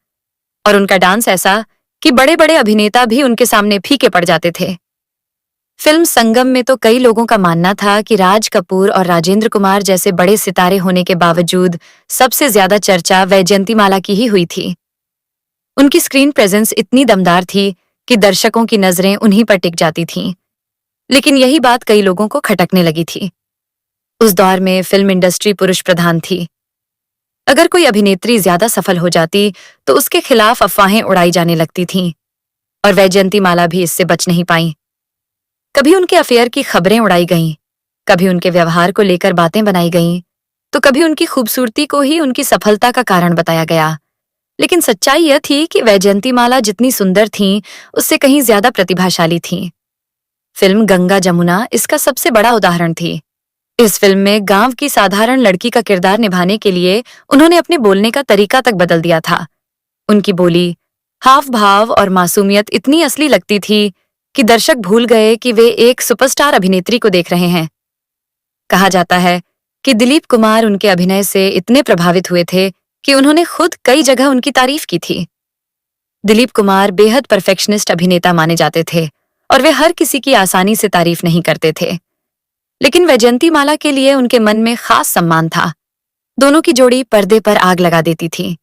और उनका डांस ऐसा कि बड़े बड़े अभिनेता भी उनके सामने फीके पड़ जाते थे। फिल्म संगम में तो कई लोगों का मानना था कि राज कपूर और राजेंद्र कुमार जैसे बड़े सितारे होने के बावजूद सबसे ज्यादा चर्चा वैजयंतीमाला की ही हुई थी। उनकी स्क्रीन प्रेजेंस इतनी दमदार थी कि दर्शकों की नजरें उन्हीं पर टिक जाती थीं। लेकिन यही बात कई लोगों को खटकने लगी थी। उस दौर में फिल्म इंडस्ट्री पुरुष प्रधान थी। अगर कोई अभिनेत्री ज्यादा सफल हो जाती तो उसके खिलाफ अफवाहें उड़ाई जाने लगती थीं। और वैजयंती माला भी इससे बच नहीं पाई। कभी उनके अफेयर की खबरें उड़ाई गईं, कभी उनके व्यवहार को लेकर बातें बनाई गईं, तो कभी उनकी खूबसूरती को ही उनकी सफलता का कारण बताया गया। लेकिन सच्चाई यह थी कि वैजयंती माला जितनी सुंदर थीं, उससे कहीं ज्यादा प्रतिभाशाली थीं। फिल्म गंगा जमुना इसका सबसे बड़ा उदाहरण थी। इस फिल्म में गांव की साधारण लड़की का किरदार निभाने के लिए उन्होंने अपने बोलने का तरीका तक बदल दिया था। उनकी बोली, हाव भाव और मासूमियत इतनी असली लगती थी कि दर्शक भूल गए कि वे एक सुपरस्टार अभिनेत्री को देख रहे हैं। कहा जाता है कि दिलीप कुमार उनके अभिनय से इतने प्रभावित हुए थे कि उन्होंने खुद कई जगह उनकी तारीफ की थी। दिलीप कुमार बेहद परफेक्शनिस्ट अभिनेता माने जाते थे और वे हर किसी की आसानी से तारीफ नहीं करते थे। लेकिन वैजयंती माला के लिए उनके मन में खास सम्मान था। दोनों की जोड़ी पर्दे पर आग लगा देती थी।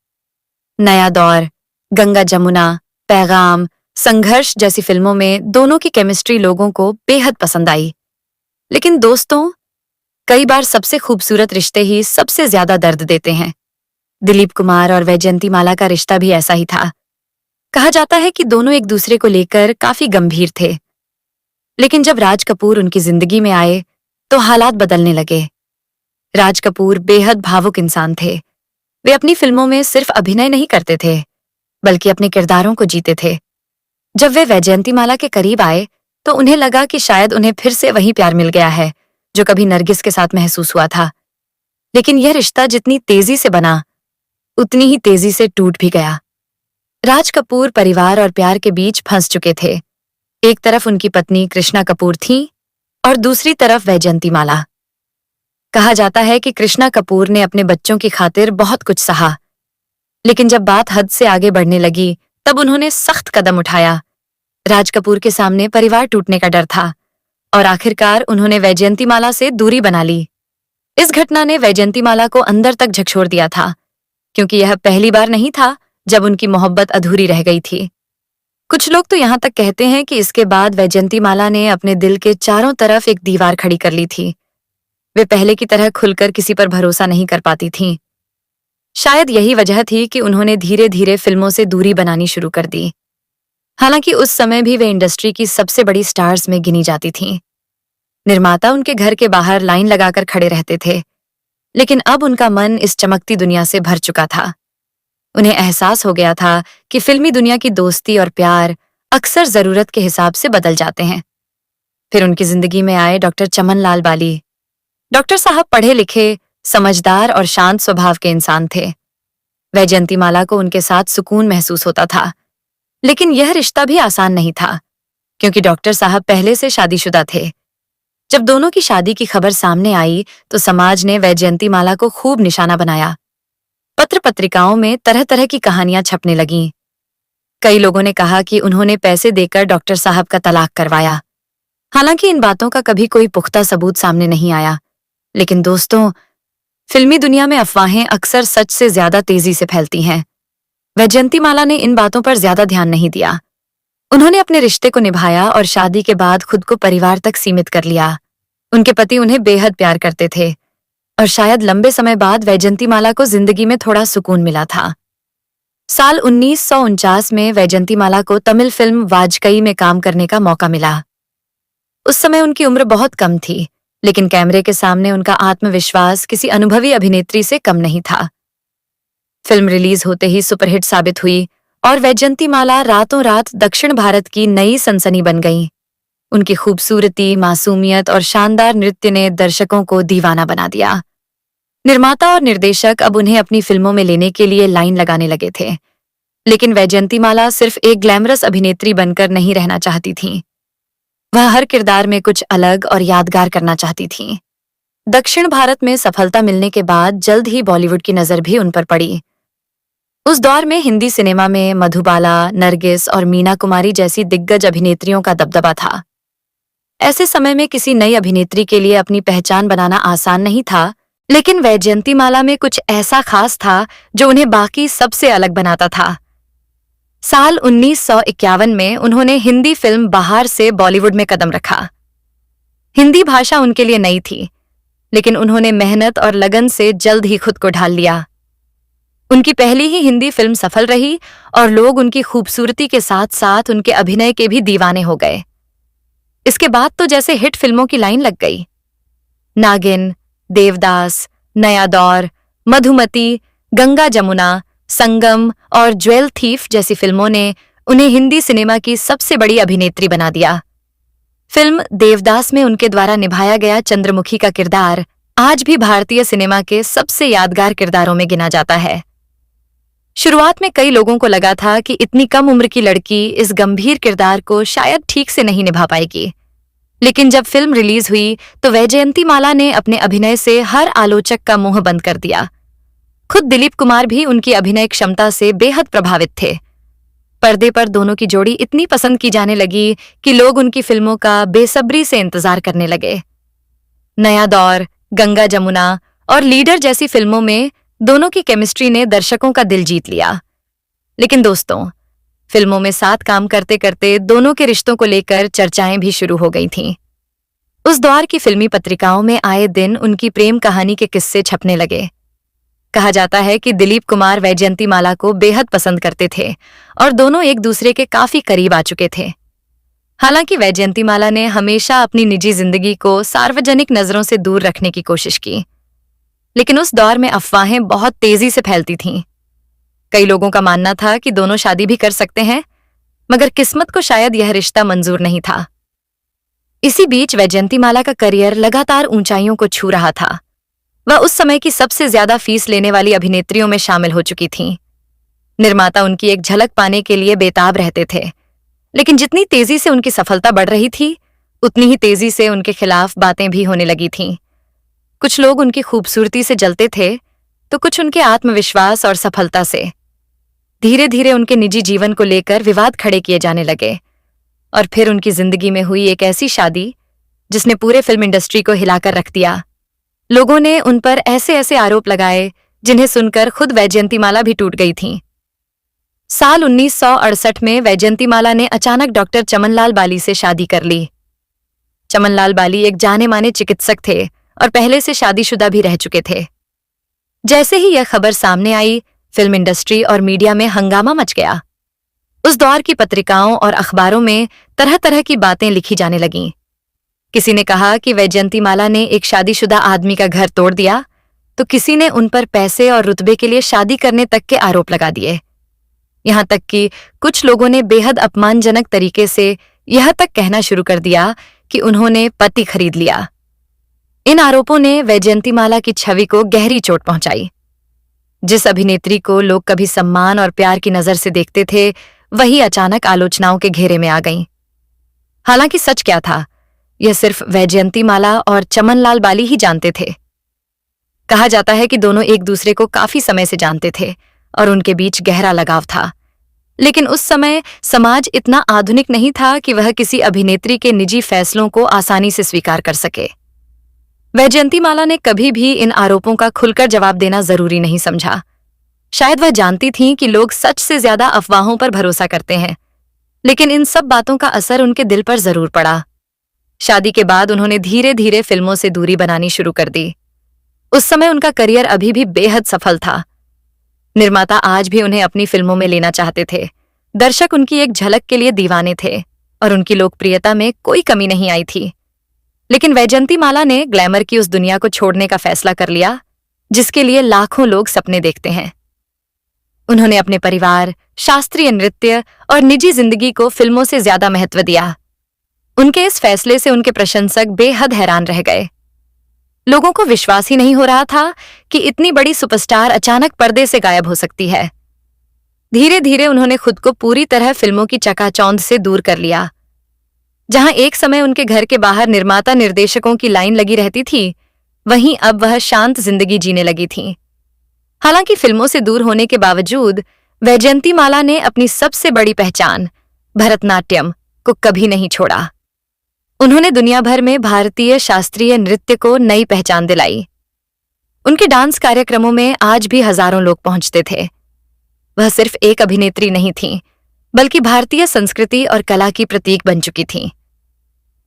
नया दौर, गंगा जमुना, पैगाम, संघर्ष जैसी फिल्मों में दोनों की केमिस्ट्री लोगों को बेहद पसंद आई। लेकिन दोस्तों, कई बार सबसे खूबसूरत रिश्ते ही सबसे ज्यादा दर्द देते हैं। दिलीप कुमार और वैजयंती माला का रिश्ता भी ऐसा ही था। कहा जाता है कि दोनों एक दूसरे को लेकर काफी गंभीर थे। लेकिन जब राज कपूर उनकी जिंदगी में आए तो हालात बदलने लगे। राज कपूर बेहद भावुक इंसान थे। वे अपनी फिल्मों में सिर्फ अभिनय नहीं करते थे, बल्कि अपने किरदारों को जीते थे। जब वे वैजयंती माला के करीब आए तो उन्हें लगा कि शायद उन्हें फिर से वही प्यार मिल गया है जो कभी नरगिस के साथ महसूस हुआ था। लेकिन यह रिश्ता जितनी तेजी से बना, उतनी ही तेजी से टूट भी गया। राज कपूर परिवार और प्यार के बीच फंस चुके थे। एक तरफ उनकी पत्नी कृष्णा कपूर थी और दूसरी तरफ वैजयंती माला। कहा जाता है कि कृष्णा कपूर ने अपने बच्चों की खातिर बहुत कुछ सहा, लेकिन जब बात हद से आगे बढ़ने लगी तब उन्होंने सख्त कदम उठाया। राज कपूर के सामने परिवार टूटने का डर था और आखिरकार उन्होंने वैजयंती माला से दूरी बना ली। इस घटना ने वैजयंती माला को अंदर तक झकझोर दिया था, क्योंकि यह पहली बार नहीं था जब उनकी मोहब्बत अधूरी रह गई थी। कुछ लोग तो यहां तक कहते हैं कि इसके बाद वैजयंती माला ने अपने दिल के चारों तरफ एक दीवार खड़ी कर ली थी। वे पहले की तरह खुलकर किसी पर भरोसा नहीं कर पाती थीं। शायद यही वजह थी कि उन्होंने धीरे धीरे फिल्मों से दूरी बनानी शुरू कर दी। हालांकि उस समय भी वे इंडस्ट्री की सबसे बड़ी स्टार्स में गिनी जाती थीं। निर्माता उनके घर के बाहर लाइन लगाकर खड़े रहते थे, लेकिन अब उनका मन इस चमकती दुनिया से भर चुका था। उन्हें एहसास हो गया था कि फिल्मी दुनिया की दोस्ती और प्यार अक्सर जरूरत के हिसाब से बदल जाते हैं। फिर उनकी जिंदगी में आए डॉक्टर चमन लाल बाली। डॉक्टर साहब पढ़े लिखे, समझदार और शांत स्वभाव के इंसान थे। वैजयंती माला को उनके साथ सुकून महसूस होता था, लेकिन यह रिश्ता भी आसान नहीं था, क्योंकि डॉक्टर साहब पहले से शादीशुदा थे। जब दोनों की शादी की खबर सामने आई तो समाज ने वैजयंती माला को खूब निशाना बनाया। पत्र पत्रिकाओं में तरह तरह की कहानियां छपने लगीं। कई लोगों ने कहा कि उन्होंने पैसे देकर डॉक्टर साहब का तलाक करवाया। हालांकि इन बातों का कभी कोई पुख्ता सबूत सामने नहीं आया। लेकिन दोस्तों, फिल्मी दुनिया में अफवाहें अक्सर सच से ज्यादा तेजी से फैलती हैं। वैजयंती माला ने इन बातों पर ज्यादा ध्यान नहीं दिया। उन्होंने अपने रिश्ते को निभाया और शादी के बाद खुद को परिवार तक सीमित कर लिया। उनके पति उन्हें बेहद प्यार करते थे और शायद लंबे समय बाद वैजयंती माला को जिंदगी में थोड़ा सुकून मिला था। साल 1949 में वैजयंती माला को तमिल फिल्म वाजकई में काम करने का मौका मिला। उस समय उनकी उम्र बहुत कम थी, लेकिन कैमरे के सामने उनका आत्मविश्वास किसी अनुभवी अभिनेत्री से कम नहीं था। फिल्म रिलीज होते ही सुपरहिट साबित हुई और वैजयंती माला रातों रात दक्षिण भारत की नई सनसनी बन गईं। उनकी खूबसूरती, मासूमियत और शानदार नृत्य ने दर्शकों को दीवाना बना दिया। निर्माता और निर्देशक अब उन्हें अपनी फिल्मों में लेने के लिए लाइन लगाने लगे थे। लेकिन वैजयंती माला सिर्फ एक ग्लैमरस अभिनेत्री बनकर नहीं रहना चाहती थीं। वह हर किरदार में कुछ अलग और यादगार करना चाहती थीं। दक्षिण भारत में सफलता मिलने के बाद जल्द ही बॉलीवुड की नजर भी उन पर पड़ी। उस दौर में हिंदी सिनेमा में मधुबाला, नरगिस और मीना कुमारी जैसी दिग्गज अभिनेत्रियों का दबदबा था। ऐसे समय में किसी नई अभिनेत्री के लिए अपनी पहचान बनाना आसान नहीं था, लेकिन वैजयंती माला में कुछ ऐसा खास था जो उन्हें बाकी सबसे अलग बनाता था। साल 1951 में उन्होंने हिंदी फिल्म बहार से बॉलीवुड में कदम रखा। हिंदी भाषा उनके लिए नई थी, लेकिन उन्होंने मेहनत और लगन से जल्द ही खुद को ढाल लिया। उनकी पहली ही हिंदी फिल्म सफल रही और लोग उनकी खूबसूरती के साथ साथ उनके अभिनय के भी दीवाने हो गए। इसके बाद तो जैसे हिट फिल्मों की लाइन लग गई। नागिन, देवदास, नया दौर, मधुमती, गंगा जमुना, संगम और ज्वेल थीफ जैसी फिल्मों ने उन्हें हिंदी सिनेमा की सबसे बड़ी अभिनेत्री बना दिया। फिल्म देवदास में उनके द्वारा निभाया गया चंद्रमुखी का किरदार आज भी भारतीय सिनेमा के सबसे यादगार किरदारों में गिना जाता है। शुरुआत में कई लोगों को लगा था कि इतनी कम उम्र की लड़की इस गंभीर किरदार को शायद ठीक से नहीं निभा पाएगी, लेकिन जब फिल्म रिलीज हुई तो वैजयंतीमाला ने अपने अभिनय से हर आलोचक का मुंह बंद कर दिया। खुद दिलीप कुमार भी उनकी अभिनय क्षमता से बेहद प्रभावित थे। पर्दे पर दोनों की जोड़ी इतनी पसंद की जाने लगी कि लोग उनकी फिल्मों का बेसब्री से इंतजार करने लगे। नया दौर, गंगा जमुना और लीडर जैसी फिल्मों में दोनों की केमिस्ट्री ने दर्शकों का दिल जीत लिया। लेकिन दोस्तों, फिल्मों में साथ काम करते करते दोनों के रिश्तों को लेकर चर्चाएं भी शुरू हो गई थीं। उस दौर की फिल्मी पत्रिकाओं में आए दिन उनकी प्रेम कहानी के किस्से छपने लगे। कहा जाता है कि दिलीप कुमार वैजयंतीमाला को बेहद पसंद करते थे और दोनों एक दूसरे के काफी करीब आ चुके थे। हालांकि वैजयंतीमाला ने हमेशा अपनी निजी जिंदगी को सार्वजनिक नजरों से दूर रखने की कोशिश की, लेकिन उस दौर में अफवाहें बहुत तेजी से फैलती थीं। कई लोगों का मानना था कि दोनों शादी भी कर सकते हैं, मगर किस्मत को शायद यह रिश्ता मंजूर नहीं था। इसी बीच वैजयंतीमाला का करियर लगातार ऊंचाइयों को छू रहा था। वह उस समय की सबसे ज्यादा फीस लेने वाली अभिनेत्रियों में शामिल हो चुकी थीं। निर्माता उनकी एक झलक पाने के लिए बेताब रहते थे, लेकिन जितनी तेजी से उनकी सफलता बढ़ रही थी, उतनी ही तेजी से उनके खिलाफ बातें भी होने लगी थीं। कुछ लोग उनकी खूबसूरती से जलते थे, तो कुछ उनके आत्मविश्वास और सफलता से। धीरे धीरे उनके निजी जीवन को लेकर विवाद खड़े किए जाने लगे और फिर उनकी जिंदगी में हुई एक ऐसी शादी जिसने पूरे फिल्म इंडस्ट्री को हिलाकर रख दिया। लोगों ने उन पर ऐसे ऐसे आरोप लगाए जिन्हें सुनकर खुद वैजयंतीमाला भी टूट गई थीं। साल 1968 में वैजयंतीमाला ने अचानक डॉक्टर चमनलाल बाली से शादी कर ली। चमनलाल बाली एक जाने माने चिकित्सक थे और पहले से शादीशुदा भी रह चुके थे। जैसे ही यह खबर सामने आई, फिल्म इंडस्ट्री और मीडिया में हंगामा मच गया। उस दौर की पत्रिकाओं और अखबारों में तरह तरह की बातें लिखी जाने लगीं। किसी ने कहा कि वैजयंतीमाला ने एक शादीशुदा आदमी का घर तोड़ दिया, तो किसी ने उन पर पैसे और रुतबे के लिए शादी करने तक के आरोप लगा दिए। यहां तक कि कुछ लोगों ने बेहद अपमानजनक तरीके से यह तक कहना शुरू कर दिया कि उन्होंने पति खरीद लिया। इन आरोपों ने वैजयंतीमाला की छवि को गहरी चोट पहुंचाई। जिस अभिनेत्री को लोग कभी सम्मान और प्यार की नजर से देखते थे, वही अचानक आलोचनाओं के घेरे में आ गईं। हालांकि सच क्या था, यह सिर्फ वैजयंतीमाला और चमनलाल बाली ही जानते थे। कहा जाता है कि दोनों एक दूसरे को काफी समय से जानते थे और उनके बीच गहरा लगाव था, लेकिन उस समय समाज इतना आधुनिक नहीं था कि वह किसी अभिनेत्री के निजी फैसलों को आसानी से स्वीकार कर सके। वैजयंतीमाला ने कभी भी इन आरोपों का खुलकर जवाब देना जरूरी नहीं समझा। शायद वह जानती थीं कि लोग सच से ज्यादा अफवाहों पर भरोसा करते हैं, लेकिन इन सब बातों का असर उनके दिल पर जरूर पड़ा। शादी के बाद उन्होंने धीरे धीरे फिल्मों से दूरी बनानी शुरू कर दी। उस समय उनका करियर अभी भी बेहद सफल था। निर्माता आज भी उन्हें अपनी फिल्मों में लेना चाहते थे। दर्शक उनकी एक झलक के लिए दीवाने थे और उनकी लोकप्रियता में कोई कमी नहीं आई थी। लेकिन वैजयंतीमाला ने ग्लैमर की उस दुनिया को छोड़ने का फैसला कर लिया जिसके लिए लाखों लोग सपने देखते हैं। उन्होंने अपने परिवार, शास्त्रीय नृत्य और निजी जिंदगी को फिल्मों से ज्यादा महत्व दिया। उनके इस फैसले से उनके प्रशंसक बेहद हैरान रह गए। लोगों को विश्वास ही नहीं हो रहा था कि इतनी बड़ी सुपरस्टार अचानक पर्दे से गायब हो सकती है। धीरे धीरे उन्होंने खुद को पूरी तरह फिल्मों की चकाचौंध से दूर कर लिया। जहां एक समय उनके घर के बाहर निर्माता निर्देशकों की लाइन लगी रहती थी, वहीं अब वह शांत जिंदगी जीने लगी थीं। हालांकि फिल्मों से दूर होने के बावजूद वैजयंतीमाला ने अपनी सबसे बड़ी पहचान भरतनाट्यम को कभी नहीं छोड़ा। उन्होंने दुनिया भर में भारतीय शास्त्रीय नृत्य को नई पहचान दिलाई। उनके डांस कार्यक्रमों में आज भी हजारों लोग पहुंचते थे। वह सिर्फ एक अभिनेत्री नहीं थीं, बल्कि भारतीय संस्कृति और कला की प्रतीक बन चुकी थीं।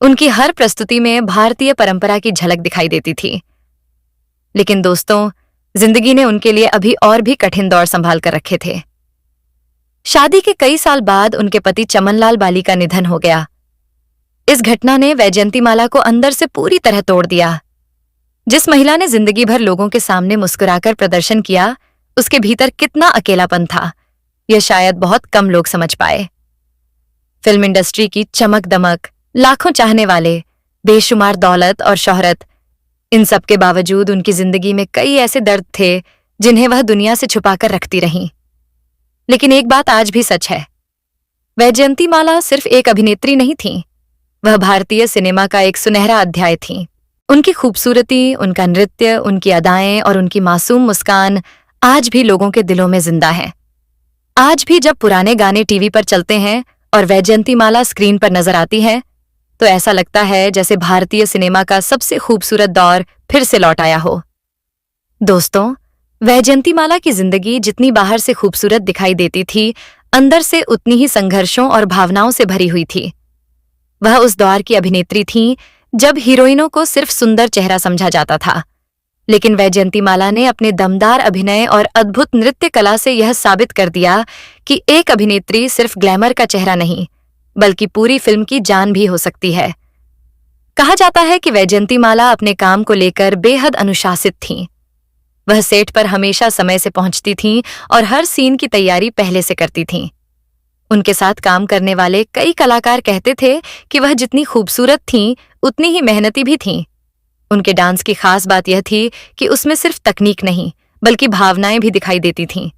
उनकी हर प्रस्तुति में भारतीय परंपरा की झलक दिखाई देती थी। लेकिन दोस्तों, जिंदगी ने उनके लिए अभी और भी कठिन दौर संभाल कर रखे थे। शादी के कई साल बाद उनके पति चमनलाल बाली का निधन हो गया। इस घटना ने वैजयंतीमाला को अंदर से पूरी तरह तोड़ दिया। जिस महिला ने जिंदगी भर लोगों के सामने मुस्कुराकर प्रदर्शन किया, उसके भीतर कितना अकेलापन था, यह शायद बहुत कम लोग समझ पाए। फिल्म इंडस्ट्री की चमक दमक, लाखों चाहने वाले, बेशुमार दौलत और शोहरत, इन सब के बावजूद उनकी जिंदगी में कई ऐसे दर्द थे जिन्हें वह दुनिया से छुपाकर रखती रहीं। लेकिन एक बात आज भी सच है, वैजयंतीमाला सिर्फ एक अभिनेत्री नहीं थी, वह भारतीय सिनेमा का एक सुनहरा अध्याय थी। उनकी खूबसूरती, उनका नृत्य, उनकी अदाएं और उनकी मासूम मुस्कान आज भी लोगों के दिलों में जिंदा है। आज भी जब पुराने गाने टीवी पर चलते हैं और वैजयंतीमाला स्क्रीन पर नजर आती है, तो ऐसा लगता है जैसे भारतीय सिनेमा का सबसे खूबसूरत दौर फिर से लौट आया हो। दोस्तों, वैजयंतीमाला की जिंदगी जितनी बाहर से खूबसूरत दिखाई देती थी, अंदर से उतनी ही संघर्षों और भावनाओं से भरी हुई थी। वह उस दौर की अभिनेत्री थीं जब हीरोइनों को सिर्फ सुंदर चेहरा समझा जाता था, लेकिन वैजयंतीमाला ने अपने दमदार अभिनय और अद्भुत नृत्य कला से यह साबित कर दिया कि एक अभिनेत्री सिर्फ ग्लैमर का चेहरा नहीं, बल्कि पूरी फिल्म की जान भी हो सकती है। कहा जाता है कि वैजयंतीमाला अपने काम को लेकर बेहद अनुशासित थीं। वह सेट पर हमेशा समय से पहुंचती थीं और हर सीन की तैयारी पहले से करती थीं। उनके साथ काम करने वाले कई कलाकार कहते थे कि वह जितनी खूबसूरत थीं, उतनी ही मेहनती भी थीं। उनके डांस की खास बात यह थी कि उसमें सिर्फ तकनीक नहीं, बल्कि भावनाएं भी दिखाई देती थीं।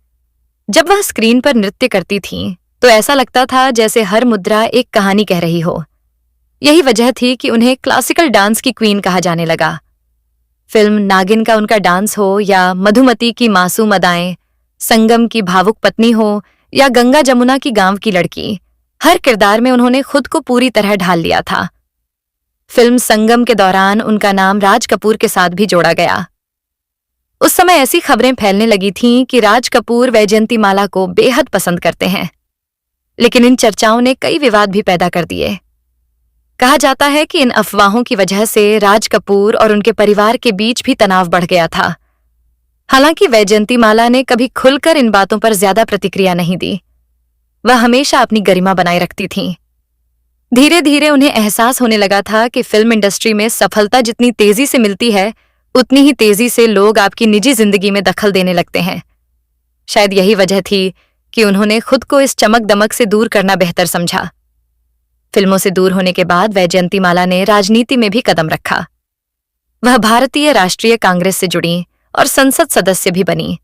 जब वह स्क्रीन पर नृत्य करती थीं, तो ऐसा लगता था जैसे हर मुद्रा एक कहानी कह रही हो। यही वजह थी कि उन्हें क्लासिकल डांस की क्वीन कहा जाने लगा। फिल्म नागिन का उनका डांस हो या मधुमती की मासूम अदाएं, संगम की भावुक पत्नी हो या गंगा जमुना की गांव की लड़की, हर किरदार में उन्होंने खुद को पूरी तरह ढाल लिया था। फिल्म संगम के दौरान उनका नाम राज कपूर के साथ भी जोड़ा गया। उस समय ऐसी खबरें फैलने लगी थीं कि राज कपूर वैजयंतीमाला को बेहद पसंद करते हैं, लेकिन इन चर्चाओं ने कई विवाद भी पैदा कर दिए। कहा जाता है कि इन अफवाहों की वजह से राज कपूर और उनके परिवार के बीच भी तनाव बढ़ गया था। हालांकि वैजयंतीमाला ने कभी खुलकर इन बातों पर ज्यादा प्रतिक्रिया नहीं दी। वह हमेशा अपनी गरिमा बनाए रखती थीं। धीरे धीरे उन्हें एहसास होने लगा था कि फिल्म इंडस्ट्री में सफलता जितनी तेजी से मिलती है, उतनी ही तेजी से लोग आपकी निजी जिंदगी में दखल देने लगते हैं। शायद यही वजह थी कि उन्होंने खुद को इस चमक दमक से दूर करना बेहतर समझा। फिल्मों से दूर होने के बाद वैजयंतीमाला ने राजनीति में भी कदम रखा। वह भारतीय राष्ट्रीय कांग्रेस से जुड़ी और संसद सदस्य भी बनी।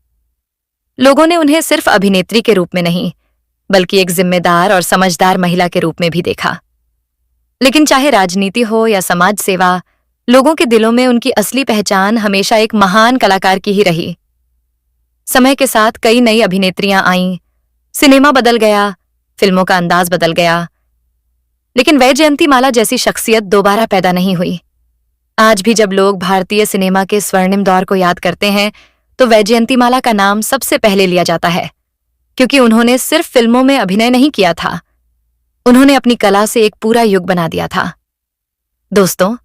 लोगों ने उन्हें सिर्फ अभिनेत्री के रूप में नहीं, बल्कि एक जिम्मेदार और समझदार महिला के रूप में भी देखा। लेकिन चाहे राजनीति हो या समाज सेवा, लोगों के दिलों में उनकी असली पहचान हमेशा एक महान कलाकार की ही रही। समय के साथ कई नई अभिनेत्रियां आईं, सिनेमा बदल गया, फिल्मों का अंदाज बदल गया, लेकिन वैजयंतीमाला जैसी शख्सियत दोबारा पैदा नहीं हुई। आज भी जब लोग भारतीय सिनेमा के स्वर्णिम दौर को याद करते हैं, तो वैजयंतीमाला का नाम सबसे पहले लिया जाता है, क्योंकि उन्होंने सिर्फ फिल्मों में अभिनय नहीं किया था, उन्होंने अपनी कला से एक पूरा युग बना दिया था। दोस्तों,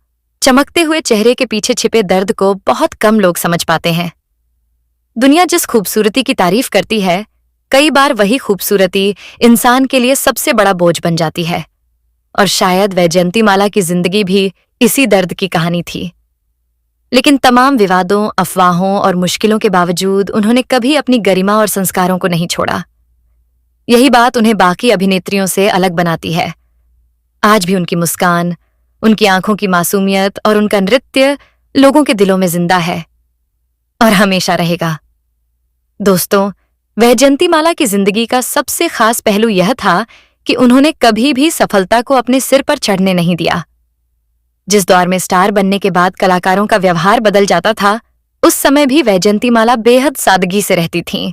चमकते हुए चेहरे के पीछे छिपे दर्द को बहुत कम लोग समझ पाते हैं। दुनिया जिस खूबसूरती की तारीफ करती है, कई बार वही खूबसूरती इंसान के लिए सबसे बड़ा बोझ बन जाती है। और शायद वैजयंतीमाला की जिंदगी भी इसी दर्द की कहानी थी। लेकिन तमाम विवादों, अफवाहों और मुश्किलों के बावजूद उन्होंने कभी अपनी गरिमा और संस्कारों को नहीं छोड़ा। यही बात उन्हें बाकी अभिनेत्रियों से अलग बनाती है। आज भी उनकी मुस्कान, उनकी आंखों की मासूमियत और उनका नृत्य लोगों के दिलों में जिंदा है और हमेशा रहेगा। दोस्तों, वैजयंतीमाला की जिंदगी का सबसे खास पहलू यह था कि उन्होंने कभी भी सफलता को अपने सिर पर चढ़ने नहीं दिया। जिस दौर में स्टार बनने के बाद कलाकारों का व्यवहार बदल जाता था, उस समय भी वैजयंतीमाला बेहद सादगी से रहती थीं।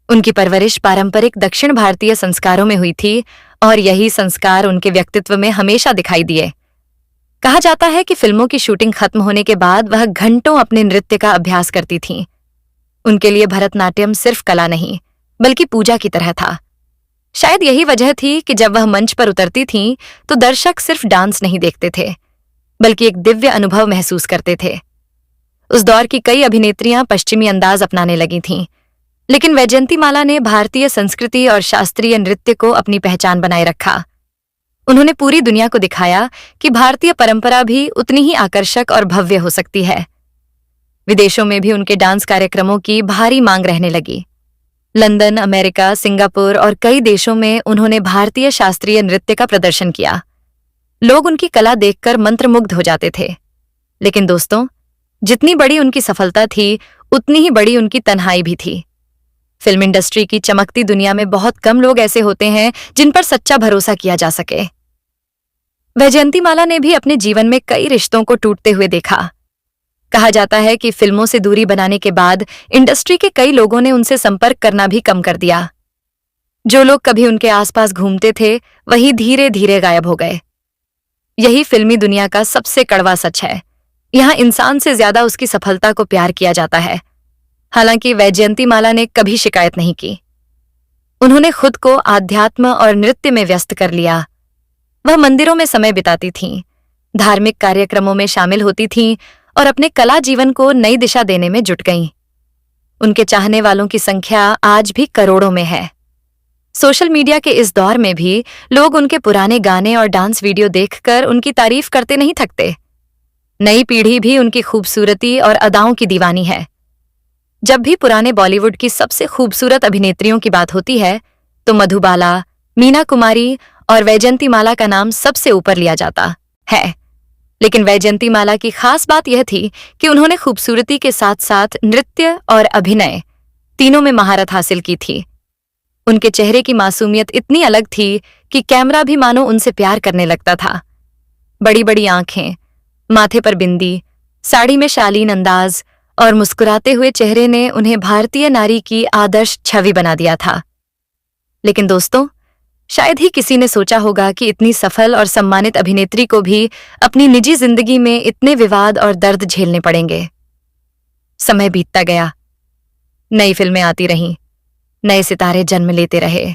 उनकी परवरिश पारंपरिक दक्षिण भारतीय संस्कारों में हुई थी और यही संस्कार उनके व्यक्तित्व में हमेशा दिखाई दिए। कहा जाता है कि फिल्मों की शूटिंग खत्म होने के बाद वह घंटों अपने नृत्य का अभ्यास करती थीं। उनके लिए भरतनाट्यम सिर्फ कला नहीं, बल्कि पूजा की तरह था। शायद यही वजह थी कि जब वह मंच पर उतरती थीं, तो दर्शक सिर्फ डांस नहीं देखते थे, बल्कि एक दिव्य अनुभव महसूस करते थे। उस दौर की कई अभिनेत्रियां पश्चिमी अंदाज अपनाने लगी थीं, लेकिन वैजयंतीमाला ने भारतीय संस्कृति और शास्त्रीय नृत्य को अपनी पहचान बनाए रखा। उन्होंने पूरी दुनिया को दिखाया कि भारतीय परंपरा भी उतनी ही आकर्षक और भव्य हो सकती है। विदेशों में भी उनके डांस कार्यक्रमों की भारी मांग रहने लगी। लंदन, अमेरिका, सिंगापुर और कई देशों में उन्होंने भारतीय शास्त्रीय नृत्य का प्रदर्शन किया। लोग उनकी कला देखकर मंत्रमुग्ध हो जाते थे। लेकिन दोस्तों, जितनी बड़ी उनकी सफलता थी, उतनी ही बड़ी उनकी तन्हाई भी थी। फिल्म इंडस्ट्री की चमकती दुनिया में बहुत कम लोग ऐसे होते हैं जिन पर सच्चा भरोसा किया जा सके। वैजयंतीमाला ने भी अपने जीवन में कई रिश्तों को टूटते हुए देखा। कहा जाता है कि फिल्मों से दूरी बनाने के बाद इंडस्ट्री के कई लोगों ने उनसे संपर्क करना भी कम कर दिया। जो लोग कभी उनके आसपास घूमते थे, वही धीरे धीरे गायब हो गए। यही फिल्मी दुनिया का सबसे कड़वा सच है। यहाँ इंसान से ज्यादा उसकी सफलता को प्यार किया जाता है। हालांकि वैजयंतीमाला ने कभी शिकायत नहीं की। उन्होंने खुद को आध्यात्म और नृत्य में व्यस्त कर लिया। वह मंदिरों में समय बिताती थीं, धार्मिक कार्यक्रमों में शामिल होती थीं और अपने कला जीवन को नई दिशा देने में जुट गईं। उनके चाहने वालों की संख्या आज भी करोड़ों में है। सोशल मीडिया के इस दौर में भी लोग उनके पुराने गाने और डांस वीडियो देखकर उनकी तारीफ करते नहीं थकते। नई पीढ़ी भी उनकी खूबसूरती और अदाओं की दीवानी है। जब भी पुराने बॉलीवुड की सबसे खूबसूरत अभिनेत्रियों की बात होती है, तो मधुबाला, मीना कुमारी और वैजयंतीमाला का नाम सबसे ऊपर लिया जाता है। लेकिन वैजयंतीमाला की खास बात यह थी कि उन्होंने खूबसूरती के साथ साथ नृत्य और अभिनय तीनों में महारत हासिल की थी। उनके चेहरे की मासूमियत इतनी अलग थी कि कैमरा भी मानो उनसे प्यार करने लगता था। बड़ी बड़ी आंखें, माथे पर बिंदी, साड़ी में शालीन अंदाज और मुस्कुराते हुए चेहरे ने उन्हें भारतीय नारी की आदर्श छवि बना दिया था। लेकिन दोस्तों, शायद ही किसी ने सोचा होगा कि इतनी सफल और सम्मानित अभिनेत्री को भी अपनी निजी जिंदगी में इतने विवाद और दर्द झेलने पड़ेंगे। समय बीतता गया, नई फिल्में आती रहीं, नए सितारे जन्म लेते रहे,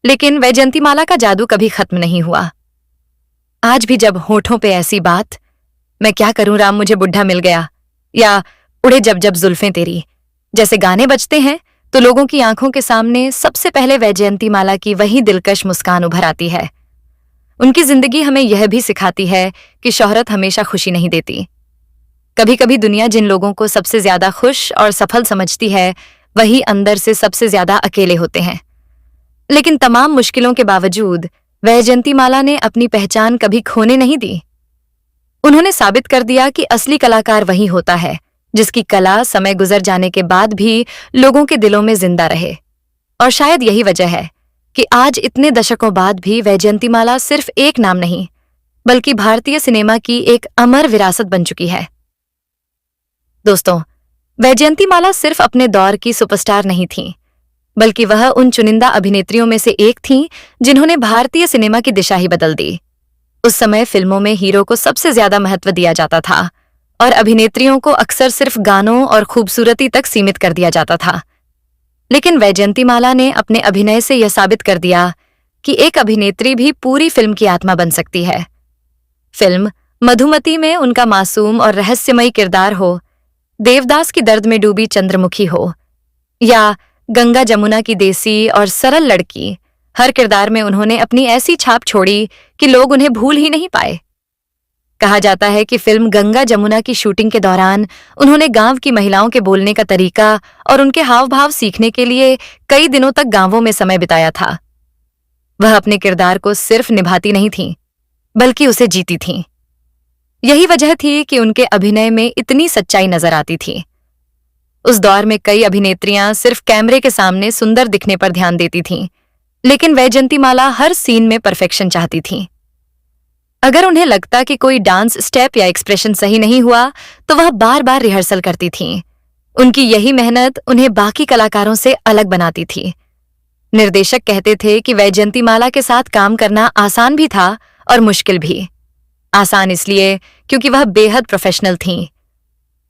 लेकिन वैजयंतीमाला का जादू कभी खत्म नहीं हुआ। आज भी जब होठों पे ऐसी बात, मैं क्या करूं राम मुझे बुढ़ा मिल गया, या उड़े जब जब जुल्फें तेरी जैसे गाने बजते हैं, तो लोगों की आंखों के सामने सबसे पहले वैजयंतीमाला की वही दिलकश मुस्कान उभर आती है। उनकी जिंदगी हमें यह भी सिखाती है कि शोहरत हमेशा खुशी नहीं देती। कभी कभी दुनिया जिन लोगों को सबसे ज्यादा खुश और सफल समझती है, वही अंदर से सबसे ज्यादा अकेले होते हैं। लेकिन तमाम मुश्किलों के बावजूद वैजयंतीमाला ने अपनी पहचान कभी खोने नहीं दी। उन्होंने साबित कर दिया कि असली कलाकार वही होता है जिसकी कला समय गुजर जाने के बाद भी लोगों के दिलों में जिंदा रहे। और शायद यही वजह है कि आज इतने दशकों बाद भी वैजयंतीमाला सिर्फ एक नाम नहीं, बल्कि भारतीय सिनेमा की एक अमर विरासत बन चुकी है। दोस्तों, वैजयंतीमाला सिर्फ अपने दौर की सुपरस्टार नहीं थीं, बल्कि वह उन चुनिंदा अभिनेत्रियों में से एक थीं जिन्होंने भारतीय सिनेमा की दिशा ही बदल दी। उस समय फिल्मों में हीरो को सबसे ज्यादा महत्व दिया जाता था और अभिनेत्रियों को अक्सर सिर्फ गानों और खूबसूरती तक सीमित कर दिया जाता था। लेकिन वैजयंतीमाला ने अपने अभिनय से यह साबित कर दिया कि एक अभिनेत्री भी पूरी फिल्म की आत्मा बन सकती है। फिल्म मधुमती में उनका मासूम और रहस्यमयी किरदार हो, देवदास की दर्द में डूबी चंद्रमुखी हो, या गंगा जमुना की देसी और सरल लड़की, हर किरदार में उन्होंने अपनी ऐसी छाप छोड़ी कि लोग उन्हें भूल ही नहीं पाए। कहा जाता है कि फिल्म गंगा जमुना की शूटिंग के दौरान उन्होंने गांव की महिलाओं के बोलने का तरीका और उनके हाव भाव सीखने के लिए कई दिनों तक गांवों में समय बिताया था। वह अपने किरदार को सिर्फ निभाती नहीं थीं, बल्कि उसे जीती थीं। यही वजह थी कि उनके अभिनय में इतनी सच्चाई नजर आती थी। उस दौर में कई अभिनेत्रियां सिर्फ कैमरे के सामने सुंदर दिखने पर ध्यान देती थीं, लेकिन वैजयंतीमाला हर सीन में परफेक्शन चाहती थीं। अगर उन्हें लगता कि कोई डांस स्टेप या एक्सप्रेशन सही नहीं हुआ, तो वह बार बार रिहर्सल करती थीं। उनकी यही मेहनत उन्हें बाकी कलाकारों से अलग बनाती थी। निर्देशक कहते थे कि वैजयंतीमाला के साथ काम करना आसान भी था और मुश्किल भी। आसान इसलिए क्योंकि वह बेहद प्रोफेशनल थीं,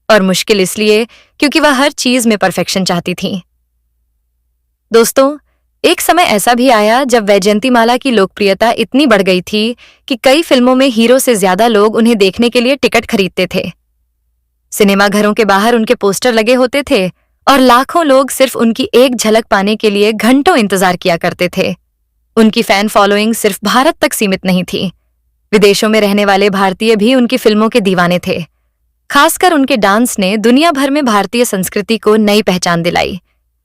और मुश्किल इसलिए क्योंकि वह हर चीज में परफेक्शन चाहती थीं। दोस्तों, एक समय ऐसा भी आया जब वैजयंतीमाला की लोकप्रियता इतनी बढ़ गई थी कि कई फिल्मों में हीरो से ज्यादा लोग उन्हें देखने के लिए टिकट खरीदते थे। सिनेमा घरों के बाहर उनके पोस्टर लगे होते थे और लाखों लोग सिर्फ उनकी एक झलक पाने के लिए घंटों इंतजार किया करते थे। उनकी फैन फॉलोइंग सिर्फ भारत तक सीमित नहीं थी। विदेशों में रहने वाले भारतीय भी उनकी फिल्मों के दीवाने थे। खासकर उनके डांस ने दुनिया भर में भारतीय संस्कृति को नई पहचान दिलाई।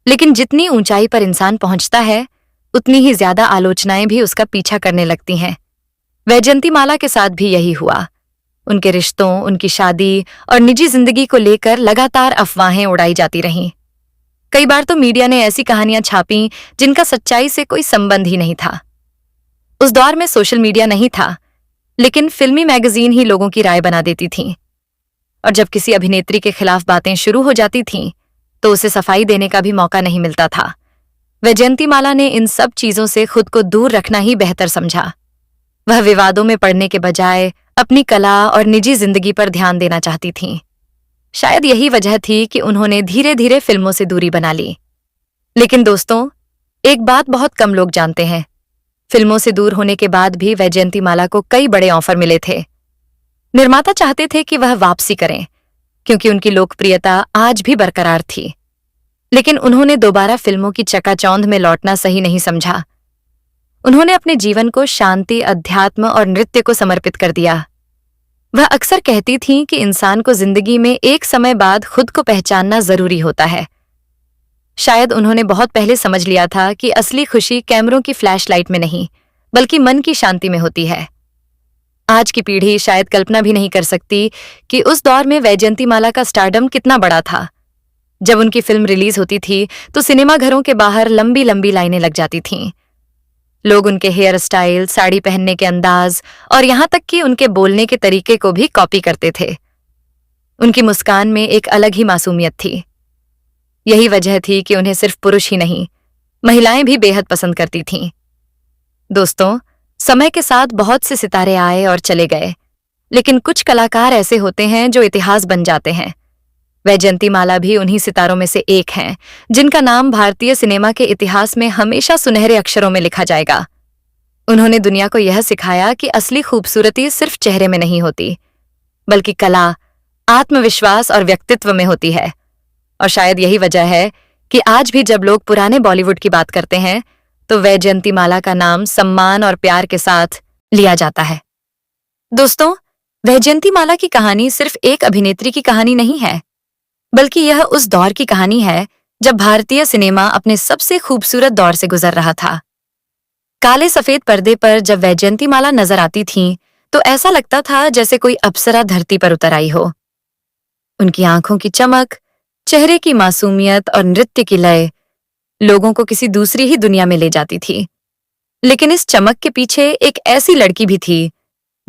लेकिन जितनी ऊंचाई पर इंसान पहुंचता है, उतनी ही ज्यादा आलोचनाएं भी उसका पीछा करने लगती हैं। वैजयंतीमाला के साथ भी यही हुआ। उनके रिश्तों, उनकी शादी और निजी जिंदगी को लेकर लगातार अफवाहें उड़ाई जाती रहीं। कई बार तो मीडिया ने ऐसी कहानियां छापी जिनका सच्चाई से कोई संबंध ही नहीं था। उस दौर में सोशल मीडिया नहीं था, लेकिन फिल्मी मैगजीन ही लोगों की राय बना देती थीं। और जब किसी अभिनेत्री के खिलाफ बातें शुरू हो जाती थीं, तो उसे सफाई देने का भी मौका नहीं मिलता था। वैजयंतीमाला ने इन सब चीजों से खुद को दूर रखना ही बेहतर समझा। वह विवादों में पड़ने के बजाय अपनी कला और निजी जिंदगी पर ध्यान देना चाहती थीं। शायद यही वजह थी कि उन्होंने धीरे धीरे फिल्मों से दूरी बना ली। लेकिन दोस्तों, एक बात बहुत कम लोग जानते हैं। फिल्मों से दूर होने के बाद भी वैजयंतीमाला को कई बड़े ऑफर मिले थे। निर्माता चाहते थे कि वह वापसी करें, क्योंकि उनकी लोकप्रियता आज भी बरकरार थी। लेकिन उन्होंने दोबारा फिल्मों की चकाचौंध में लौटना सही नहीं समझा। उन्होंने अपने जीवन को शांति, अध्यात्म और नृत्य को समर्पित कर दिया। वह अक्सर कहती थीं कि इंसान को जिंदगी में एक समय बाद खुद को पहचानना जरूरी होता है। शायद उन्होंने बहुत पहले समझ लिया था कि असली खुशी कैमरों की फ्लैशलाइट में नहीं, बल्कि मन की शांति में होती है। आज की पीढ़ी शायद कल्पना भी नहीं कर सकती कि उस दौर में वैजयंतीमाला का स्टारडम कितना बड़ा था। जब उनकी फिल्म रिलीज होती थी तो सिनेमा घरों के बाहर लंबी लंबी लाइनें लग जाती थीं। लोग उनके हेयर स्टाइल, साड़ी पहनने के अंदाज और यहां तक कि उनके बोलने के तरीके को भी कॉपी करते थे। उनकी मुस्कान में एक अलग ही मासूमियत थी। यही वजह थी कि उन्हें सिर्फ पुरुष ही नहीं, महिलाएं भी बेहद पसंद करती थीं। दोस्तों, समय के साथ बहुत से सितारे आए और चले गए, लेकिन कुछ कलाकार ऐसे होते हैं जो इतिहास बन जाते हैं। वैजयंतीमाला भी उन्हीं सितारों में से एक हैं, जिनका नाम भारतीय सिनेमा के इतिहास में हमेशा सुनहरे अक्षरों में लिखा जाएगा। उन्होंने दुनिया को यह सिखाया कि असली खूबसूरती सिर्फ चेहरे में नहीं होती, बल्कि कला, आत्मविश्वास और व्यक्तित्व में होती है। और शायद यही वजह है कि आज भी जब लोग पुराने बॉलीवुड की बात करते हैं, तो वैजयंतीमाला का नाम सम्मान और प्यार के साथ लिया जाता है। दोस्तों, वैजयंतीमाला की कहानी सिर्फ एक अभिनेत्री की कहानी नहीं है, बल्कि यह उस दौर की कहानी है जब भारतीय सिनेमा अपने सबसे खूबसूरत दौर से गुजर रहा था। काले सफेद पर्दे पर जब वैजयंतीमाला नजर आती थीं, तो ऐसा लगता था जैसे कोई अप्सरा धरती पर उतर आई हो। उनकी आंखों की चमक, चेहरे की मासूमियत और नृत्य की लय लोगों को किसी दूसरी ही दुनिया में ले जाती थी। लेकिन इस चमक के पीछे एक ऐसी लड़की भी थी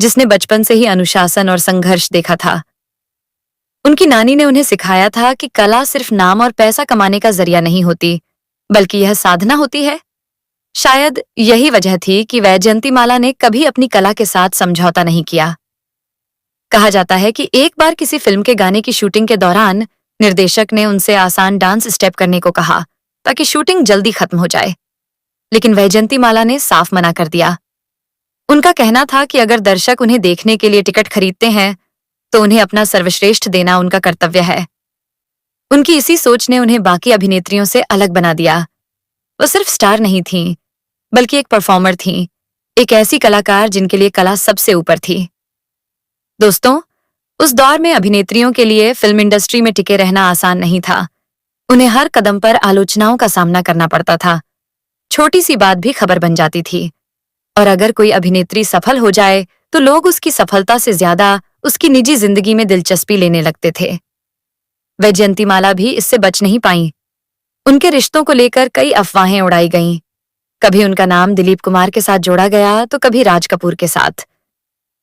जिसने बचपन से ही अनुशासन और संघर्ष देखा था। उनकी नानी ने उन्हें सिखाया था कि कला सिर्फ नाम और पैसा कमाने का जरिया नहीं होती, बल्कि यह साधना होती है। शायद यही वजह थी कि वैजयंतीमाला ने कभी अपनी कला के साथ समझौता नहीं किया। कहा जाता है कि एक बार किसी फिल्म के गाने की शूटिंग के दौरान निर्देशक ने उनसे आसान डांस स्टेप करने को कहा ताकि शूटिंग जल्दी खत्म हो जाए, लेकिन वैजयंतीमाला ने साफ मना कर दिया। उनका कहना था कि अगर दर्शक उन्हें देखने के लिए टिकट खरीदते हैं, तो उन्हें अपना सर्वश्रेष्ठ देना उनका कर्तव्य है। उनकी इसी सोच ने उन्हें बाकी अभिनेत्रियों से अलग बना दिया। वो सिर्फ स्टार नहीं थीं, बल्कि एक परफॉर्मर थीं, एक ऐसी कलाकार जिनके लिए कला सबसे ऊपर थी। दोस्तों, उस दौर में अभिनेत्रियों के लिए फिल्म इंडस्ट्री में टिके रहना आसान नहीं था। उन्हें हर कदम पर आलोचनाओं का सामना करना पड़ता था। छोटी सी बात भी खबर बन जाती थी, और अगर कोई अभिनेत्री सफल हो जाए तो लोग उसकी सफलता से ज्यादा उसकी निजी जिंदगी में दिलचस्पी लेने लगते थे। वैजयंतीमाला भी इससे बच नहीं पाईं। उनके रिश्तों को लेकर कई अफवाहें उड़ाई गईं। कभी उनका नाम दिलीप कुमार के साथ जोड़ा गया, तो कभी राज कपूर के साथ।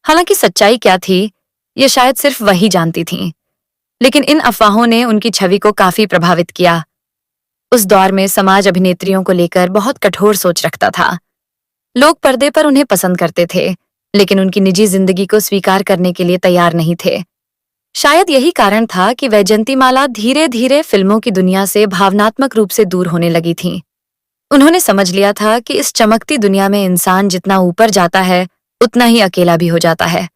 हालांकि सच्चाई क्या थी, ये शायद सिर्फ वही जानती थीं, लेकिन इन अफवाहों ने उनकी छवि को काफी प्रभावित किया। उस दौर में समाज अभिनेत्रियों को लेकर बहुत कठोर सोच रखता था। लोग पर्दे पर उन्हें पसंद करते थे, लेकिन उनकी निजी जिंदगी को स्वीकार करने के लिए तैयार नहीं थे। शायद यही कारण था कि वैजयंतीमाला धीरे धीरे फिल्मों की दुनिया से भावनात्मक रूप से दूर होने लगी थीं। उन्होंने समझ लिया था कि इस चमकती दुनिया में इंसान जितना ऊपर जाता है, उतना ही अकेला भी हो जाता है।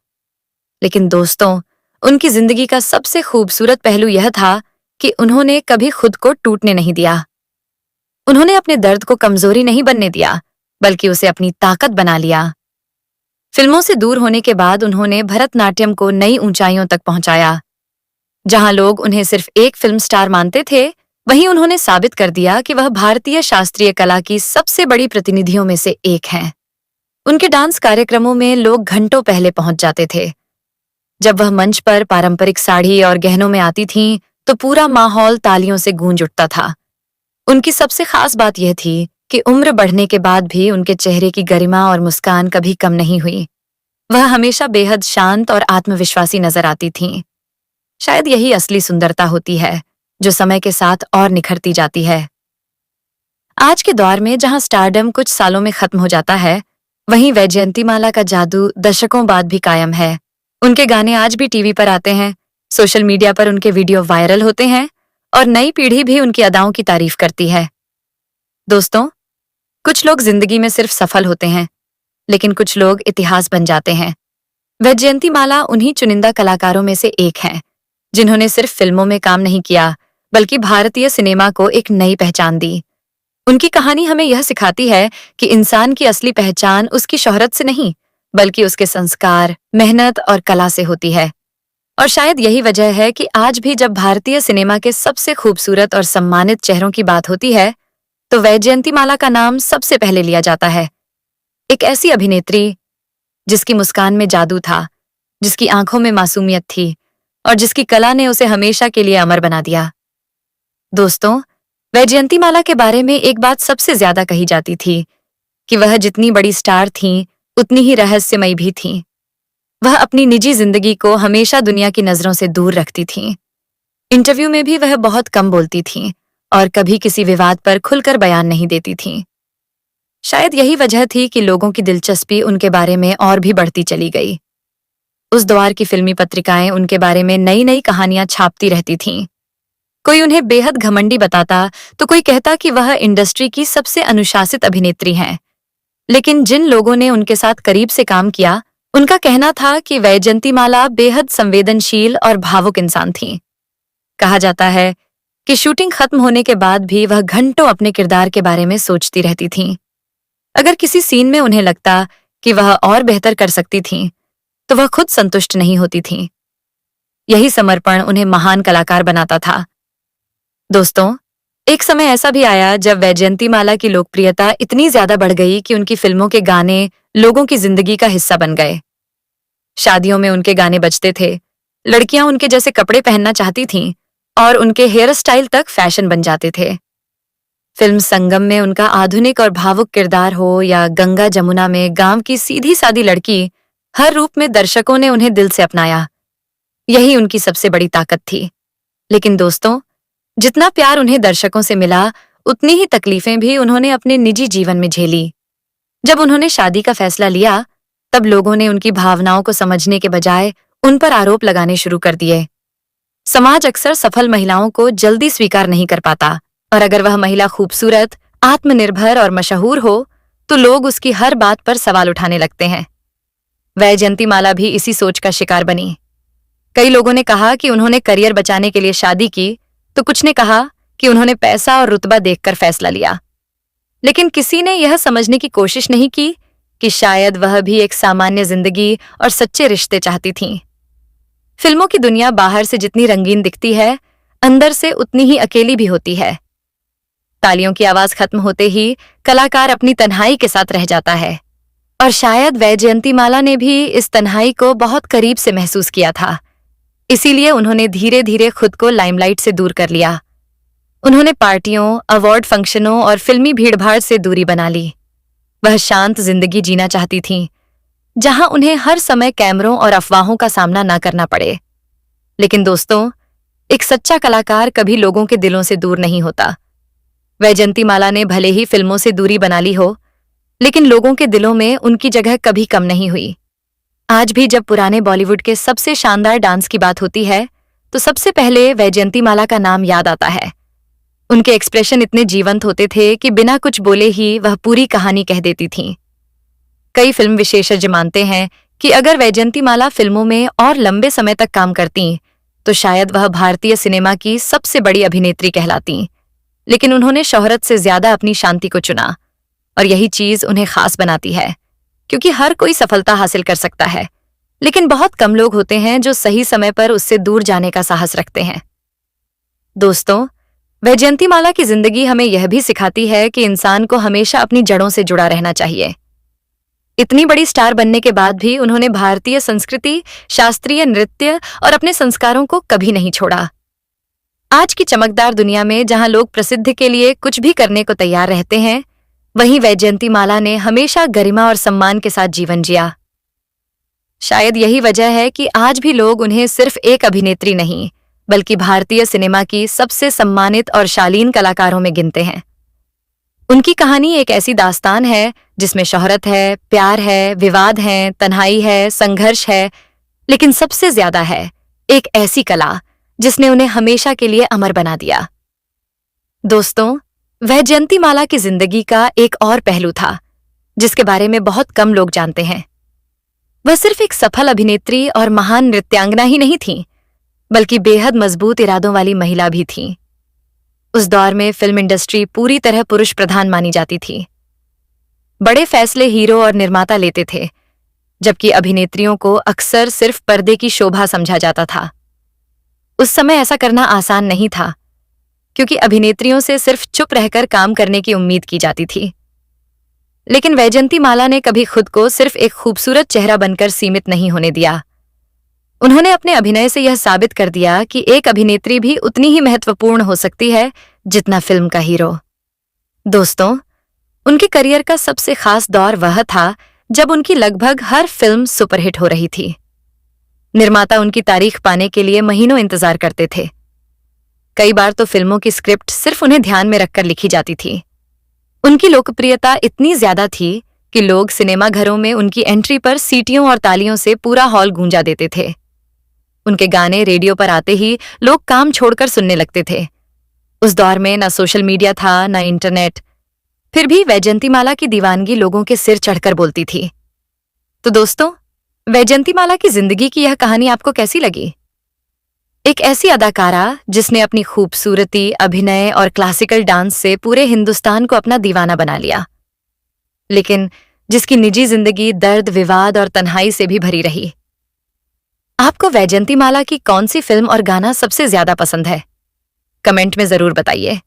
लेकिन दोस्तों, उनकी जिंदगी का सबसे खूबसूरत पहलू यह था कि उन्होंने कभी खुद को टूटने नहीं दिया। उन्होंने अपने दर्द को कमजोरी नहीं बनने दिया, बल्कि उसे अपनी ताकत बना लिया। फिल्मों से दूर होने के बाद उन्होंने भरतनाट्यम को नई ऊंचाइयों तक पहुंचाया। जहां लोग उन्हें सिर्फ एक फिल्म स्टार मानते थे, वहीं उन्होंने साबित कर दिया कि वह भारतीय शास्त्रीय कला की सबसे बड़ी प्रतिनिधियों में से एक हैं। उनके डांस कार्यक्रमों में लोग घंटों पहले पहुंच जाते थे। जब वह मंच पर पारंपरिक साड़ी और गहनों में आती थीं, तो पूरा माहौल तालियों से गूंज उठता था। उनकी सबसे खास बात यह थी कि उम्र बढ़ने के बाद भी उनके चेहरे की गरिमा और मुस्कान कभी कम नहीं हुई। वह हमेशा बेहद शांत और आत्मविश्वासी नजर आती थीं। शायद यही असली सुंदरता होती है, जो समय के साथ और निखरती जाती है। आज के दौर में जहां स्टारडम कुछ सालों में खत्म हो जाता है, वहीं वैजयंतीमाला का जादू दशकों बाद भी कायम है। उनके गाने आज भी टीवी पर आते हैं, सोशल मीडिया पर उनके वीडियो वायरल होते हैं और नई पीढ़ी भी उनकी अदाओं की तारीफ करती है। दोस्तों, कुछ लोग जिंदगी में सिर्फ सफल होते हैं, लेकिन कुछ लोग इतिहास बन जाते हैं। वैजयंतीमाला उन्हीं चुनिंदा कलाकारों में से एक हैं, जिन्होंने सिर्फ फिल्मों में काम नहीं किया, बल्कि भारतीय सिनेमा को एक नई पहचान दी। उनकी कहानी हमें यह सिखाती है कि इंसान की असली पहचान उसकी शोहरत से नहीं, बल्कि उसके संस्कार, मेहनत और कला से होती है। और शायद यही वजह है कि आज भी जब भारतीय सिनेमा के सबसे खूबसूरत और सम्मानित चेहरों की बात होती है, तो वैजयंतीमाला का नाम सबसे पहले लिया जाता है। एक ऐसी अभिनेत्री जिसकी मुस्कान में जादू था, जिसकी आंखों में मासूमियत थी और जिसकी कला ने उसे हमेशा के लिए अमर बना दिया। दोस्तों, वैजयंतीमाला के बारे में एक बात सबसे ज्यादा कही जाती थी कि वह जितनी बड़ी स्टार थीं, उतनी ही रहस्यमयी भी थीं। वह अपनी निजी जिंदगी को हमेशा दुनिया की नजरों से दूर रखती थीं। इंटरव्यू में भी वह बहुत कम बोलती थीं और कभी किसी विवाद पर खुलकर बयान नहीं देती थीं। शायद यही वजह थी कि लोगों की दिलचस्पी उनके बारे में और भी बढ़ती चली गई। उस दौर की फिल्मी पत्रिकाएं उनके बारे में नई नई कहानियां छापती रहती थीं। कोई उन्हें बेहद घमंडी बताता, तो कोई कहता कि वह इंडस्ट्री की सबसे अनुशासित अभिनेत्री हैं। लेकिन जिन लोगों ने उनके साथ करीब से काम किया, उनका कहना था कि वैजयंतीमाला बेहद संवेदनशील और भावुक इंसान थीं। कहा जाता है कि शूटिंग खत्म होने के बाद भी वह घंटों अपने किरदार के बारे में सोचती रहती थीं। अगर किसी सीन में उन्हें लगता कि वह और बेहतर कर सकती थीं, तो वह खुद संतुष्ट नहीं होती थीं। यही समर्पण उन्हें महान कलाकार बनाता था। दोस्तों, एक समय ऐसा भी आया जब वैजयंतीमाला की लोकप्रियता इतनी ज्यादा बढ़ गई कि उनकी फिल्मों के गाने लोगों की जिंदगी का हिस्सा बन गए। शादियों में उनके गाने बजते थे, लड़कियां उनके जैसे कपड़े पहनना चाहती थीं और उनके हेयर स्टाइल तक फैशन बन जाते थे। फिल्म संगम में उनका आधुनिक और भावुक किरदार हो या गंगा जमुना में गांव की सीधी सादी लड़की, हर रूप में दर्शकों ने उन्हें दिल से अपनाया। यही उनकी सबसे बड़ी ताकत थी। लेकिन दोस्तों, जितना प्यार उन्हें दर्शकों से मिला, उतनी ही तकलीफें भी उन्होंने अपने निजी जीवन में झेली। जब उन्होंने शादी का फैसला लिया, तब लोगों ने उनकी भावनाओं को समझने के बजाय उन पर आरोप लगाने शुरू कर दिए। समाज अक्सर सफल महिलाओं को जल्दी स्वीकार नहीं कर पाता, और अगर वह महिला खूबसूरत, आत्मनिर्भर और मशहूर हो, तो लोग उसकी हर बात पर सवाल उठाने लगते हैं। वैजयंतीमाला भी इसी सोच का शिकार बनी। कई लोगों ने कहा कि उन्होंने करियर बचाने के लिए शादी की, तो कुछ ने कहा कि उन्होंने पैसा और रुतबा देखकर फैसला लिया। लेकिन किसी ने यह समझने की कोशिश नहीं की कि शायद वह भी एक सामान्य जिंदगी और सच्चे रिश्ते चाहती थीं। फिल्मों की दुनिया बाहर से जितनी रंगीन दिखती है, अंदर से उतनी ही अकेली भी होती है। तालियों की आवाज खत्म होते ही कलाकार अपनी तन्हाई के साथ रह जाता है, और शायद वैजयंतीमाला ने भी इस तन्हाई को बहुत करीब से महसूस किया था। इसीलिए उन्होंने धीरे धीरे खुद को लाइमलाइट से दूर कर लिया। उन्होंने पार्टियों, अवार्ड फंक्शनों और फिल्मी भीड़भाड़ से दूरी बना ली। वह शांत जिंदगी जीना चाहती थीं, जहां उन्हें हर समय कैमरों और अफवाहों का सामना न करना पड़े। लेकिन दोस्तों, एक सच्चा कलाकार कभी लोगों के दिलों से दूर नहीं होता। वैजयंतीमाला ने भले ही फिल्मों से दूरी बना ली हो, लेकिन लोगों के दिलों में उनकी जगह कभी कम नहीं हुई। आज भी जब पुराने बॉलीवुड के सबसे शानदार डांस की बात होती है, तो सबसे पहले वैजयंतीमाला का नाम याद आता है। उनके एक्सप्रेशन इतने जीवंत होते थे कि बिना कुछ बोले ही वह पूरी कहानी कह देती थीं। कई फिल्म विशेषज्ञ मानते हैं कि अगर वैजयंतीमाला फिल्मों में और लंबे समय तक काम करती तो शायद वह भारतीय सिनेमा की सबसे बड़ी अभिनेत्री कहलाती। लेकिन उन्होंने शोहरत से ज्यादा अपनी शांति को चुना, और यही चीज उन्हें खास बनाती है, क्योंकि हर कोई सफलता हासिल कर सकता है, लेकिन बहुत कम लोग होते हैं जो सही समय पर उससे दूर जाने का साहस रखते हैं। दोस्तों, वैजयंतीमाला की जिंदगी हमें यह भी सिखाती है कि इंसान को हमेशा अपनी जड़ों से जुड़ा रहना चाहिए। इतनी बड़ी स्टार बनने के बाद भी उन्होंने भारतीय संस्कृति, शास्त्रीय नृत्य और अपने संस्कारों को कभी नहीं छोड़ा। आज की चमकदार दुनिया में जहां लोग प्रसिद्ध के लिए कुछ भी करने को तैयार रहते हैं, वहीं वैजयंतीमाला ने हमेशा गरिमा और सम्मान के साथ जीवन जिया। शायद यही वजह है कि आज भी लोग उन्हें सिर्फ एक अभिनेत्री नहीं, बल्कि भारतीय सिनेमा की सबसे सम्मानित और शालीन कलाकारों में गिनते हैं। उनकी कहानी एक ऐसी दास्तान है जिसमें शोहरत है, प्यार है, विवाद है, तन्हाई है, संघर्ष है, लेकिन सबसे ज्यादा है एक ऐसी कला जिसने उन्हें हमेशा के लिए अमर बना दिया। दोस्तों, वैजयंतीमाला की जिंदगी का एक और पहलू था जिसके बारे में बहुत कम लोग जानते हैं। वह सिर्फ एक सफल अभिनेत्री और महान नृत्यांगना ही नहीं थी, बल्कि बेहद मजबूत इरादों वाली महिला भी थी। उस दौर में फिल्म इंडस्ट्री पूरी तरह पुरुष प्रधान मानी जाती थी। बड़े फैसले हीरो और निर्माता लेते थे, जबकि अभिनेत्रियों को अक्सर सिर्फ पर्दे की शोभा समझा जाता था। उस समय ऐसा करना आसान नहीं था, क्योंकि अभिनेत्रियों से सिर्फ चुप रहकर काम करने की उम्मीद की जाती थी। लेकिन वैजयंतीमाला ने कभी खुद को सिर्फ एक खूबसूरत चेहरा बनकर सीमित नहीं होने दिया। उन्होंने अपने अभिनय से यह साबित कर दिया कि एक अभिनेत्री भी उतनी ही महत्वपूर्ण हो सकती है जितना फिल्म का हीरो। दोस्तों, उनके करियर का सबसे खास दौर वह था जब उनकी लगभग हर फिल्म सुपरहिट हो रही थी। निर्माता उनकी तारीख पाने के लिए महीनों इंतजार करते थे। कई बार तो फिल्मों की स्क्रिप्ट सिर्फ उन्हें ध्यान में रखकर लिखी जाती थी। उनकी लोकप्रियता इतनी ज्यादा थी कि लोग सिनेमा घरों में उनकी एंट्री पर सीटियों और तालियों से पूरा हॉल गूंजा देते थे। उनके गाने रेडियो पर आते ही लोग काम छोड़कर सुनने लगते थे। उस दौर में ना सोशल मीडिया था, ना इंटरनेट, फिर भी वैजयंतीमाला की दीवानगी लोगों के सिर चढ़कर बोलती थी। तो दोस्तों, वैजयंतीमाला की जिंदगी की यह कहानी आपको कैसी लगी? एक ऐसी अदाकारा जिसने अपनी खूबसूरती, अभिनय और क्लासिकल डांस से पूरे हिंदुस्तान को अपना दीवाना बना लिया, लेकिन जिसकी निजी जिंदगी दर्द, विवाद और तन्हाई से भी भरी रही। आपको वैजयंतीमाला की कौन सी फिल्म और गाना सबसे ज्यादा पसंद है? कमेंट में जरूर बताइए।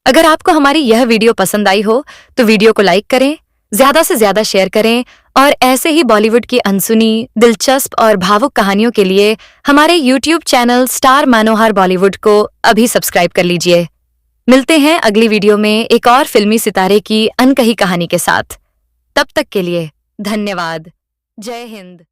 अगर आपको हमारी यह वीडियो पसंद आई हो तो वीडियो को लाइक करें, ज्यादा से ज्यादा शेयर करें, और ऐसे ही बॉलीवुड की अनसुनी, दिलचस्प और भावुक कहानियों के लिए हमारे YouTube चैनल स्टार मनोहर बॉलीवुड को अभी सब्सक्राइब कर लीजिए। मिलते हैं अगली वीडियो में एक और फिल्मी सितारे की अनकही कहानी के साथ। तब तक के लिए धन्यवाद। जय हिंद।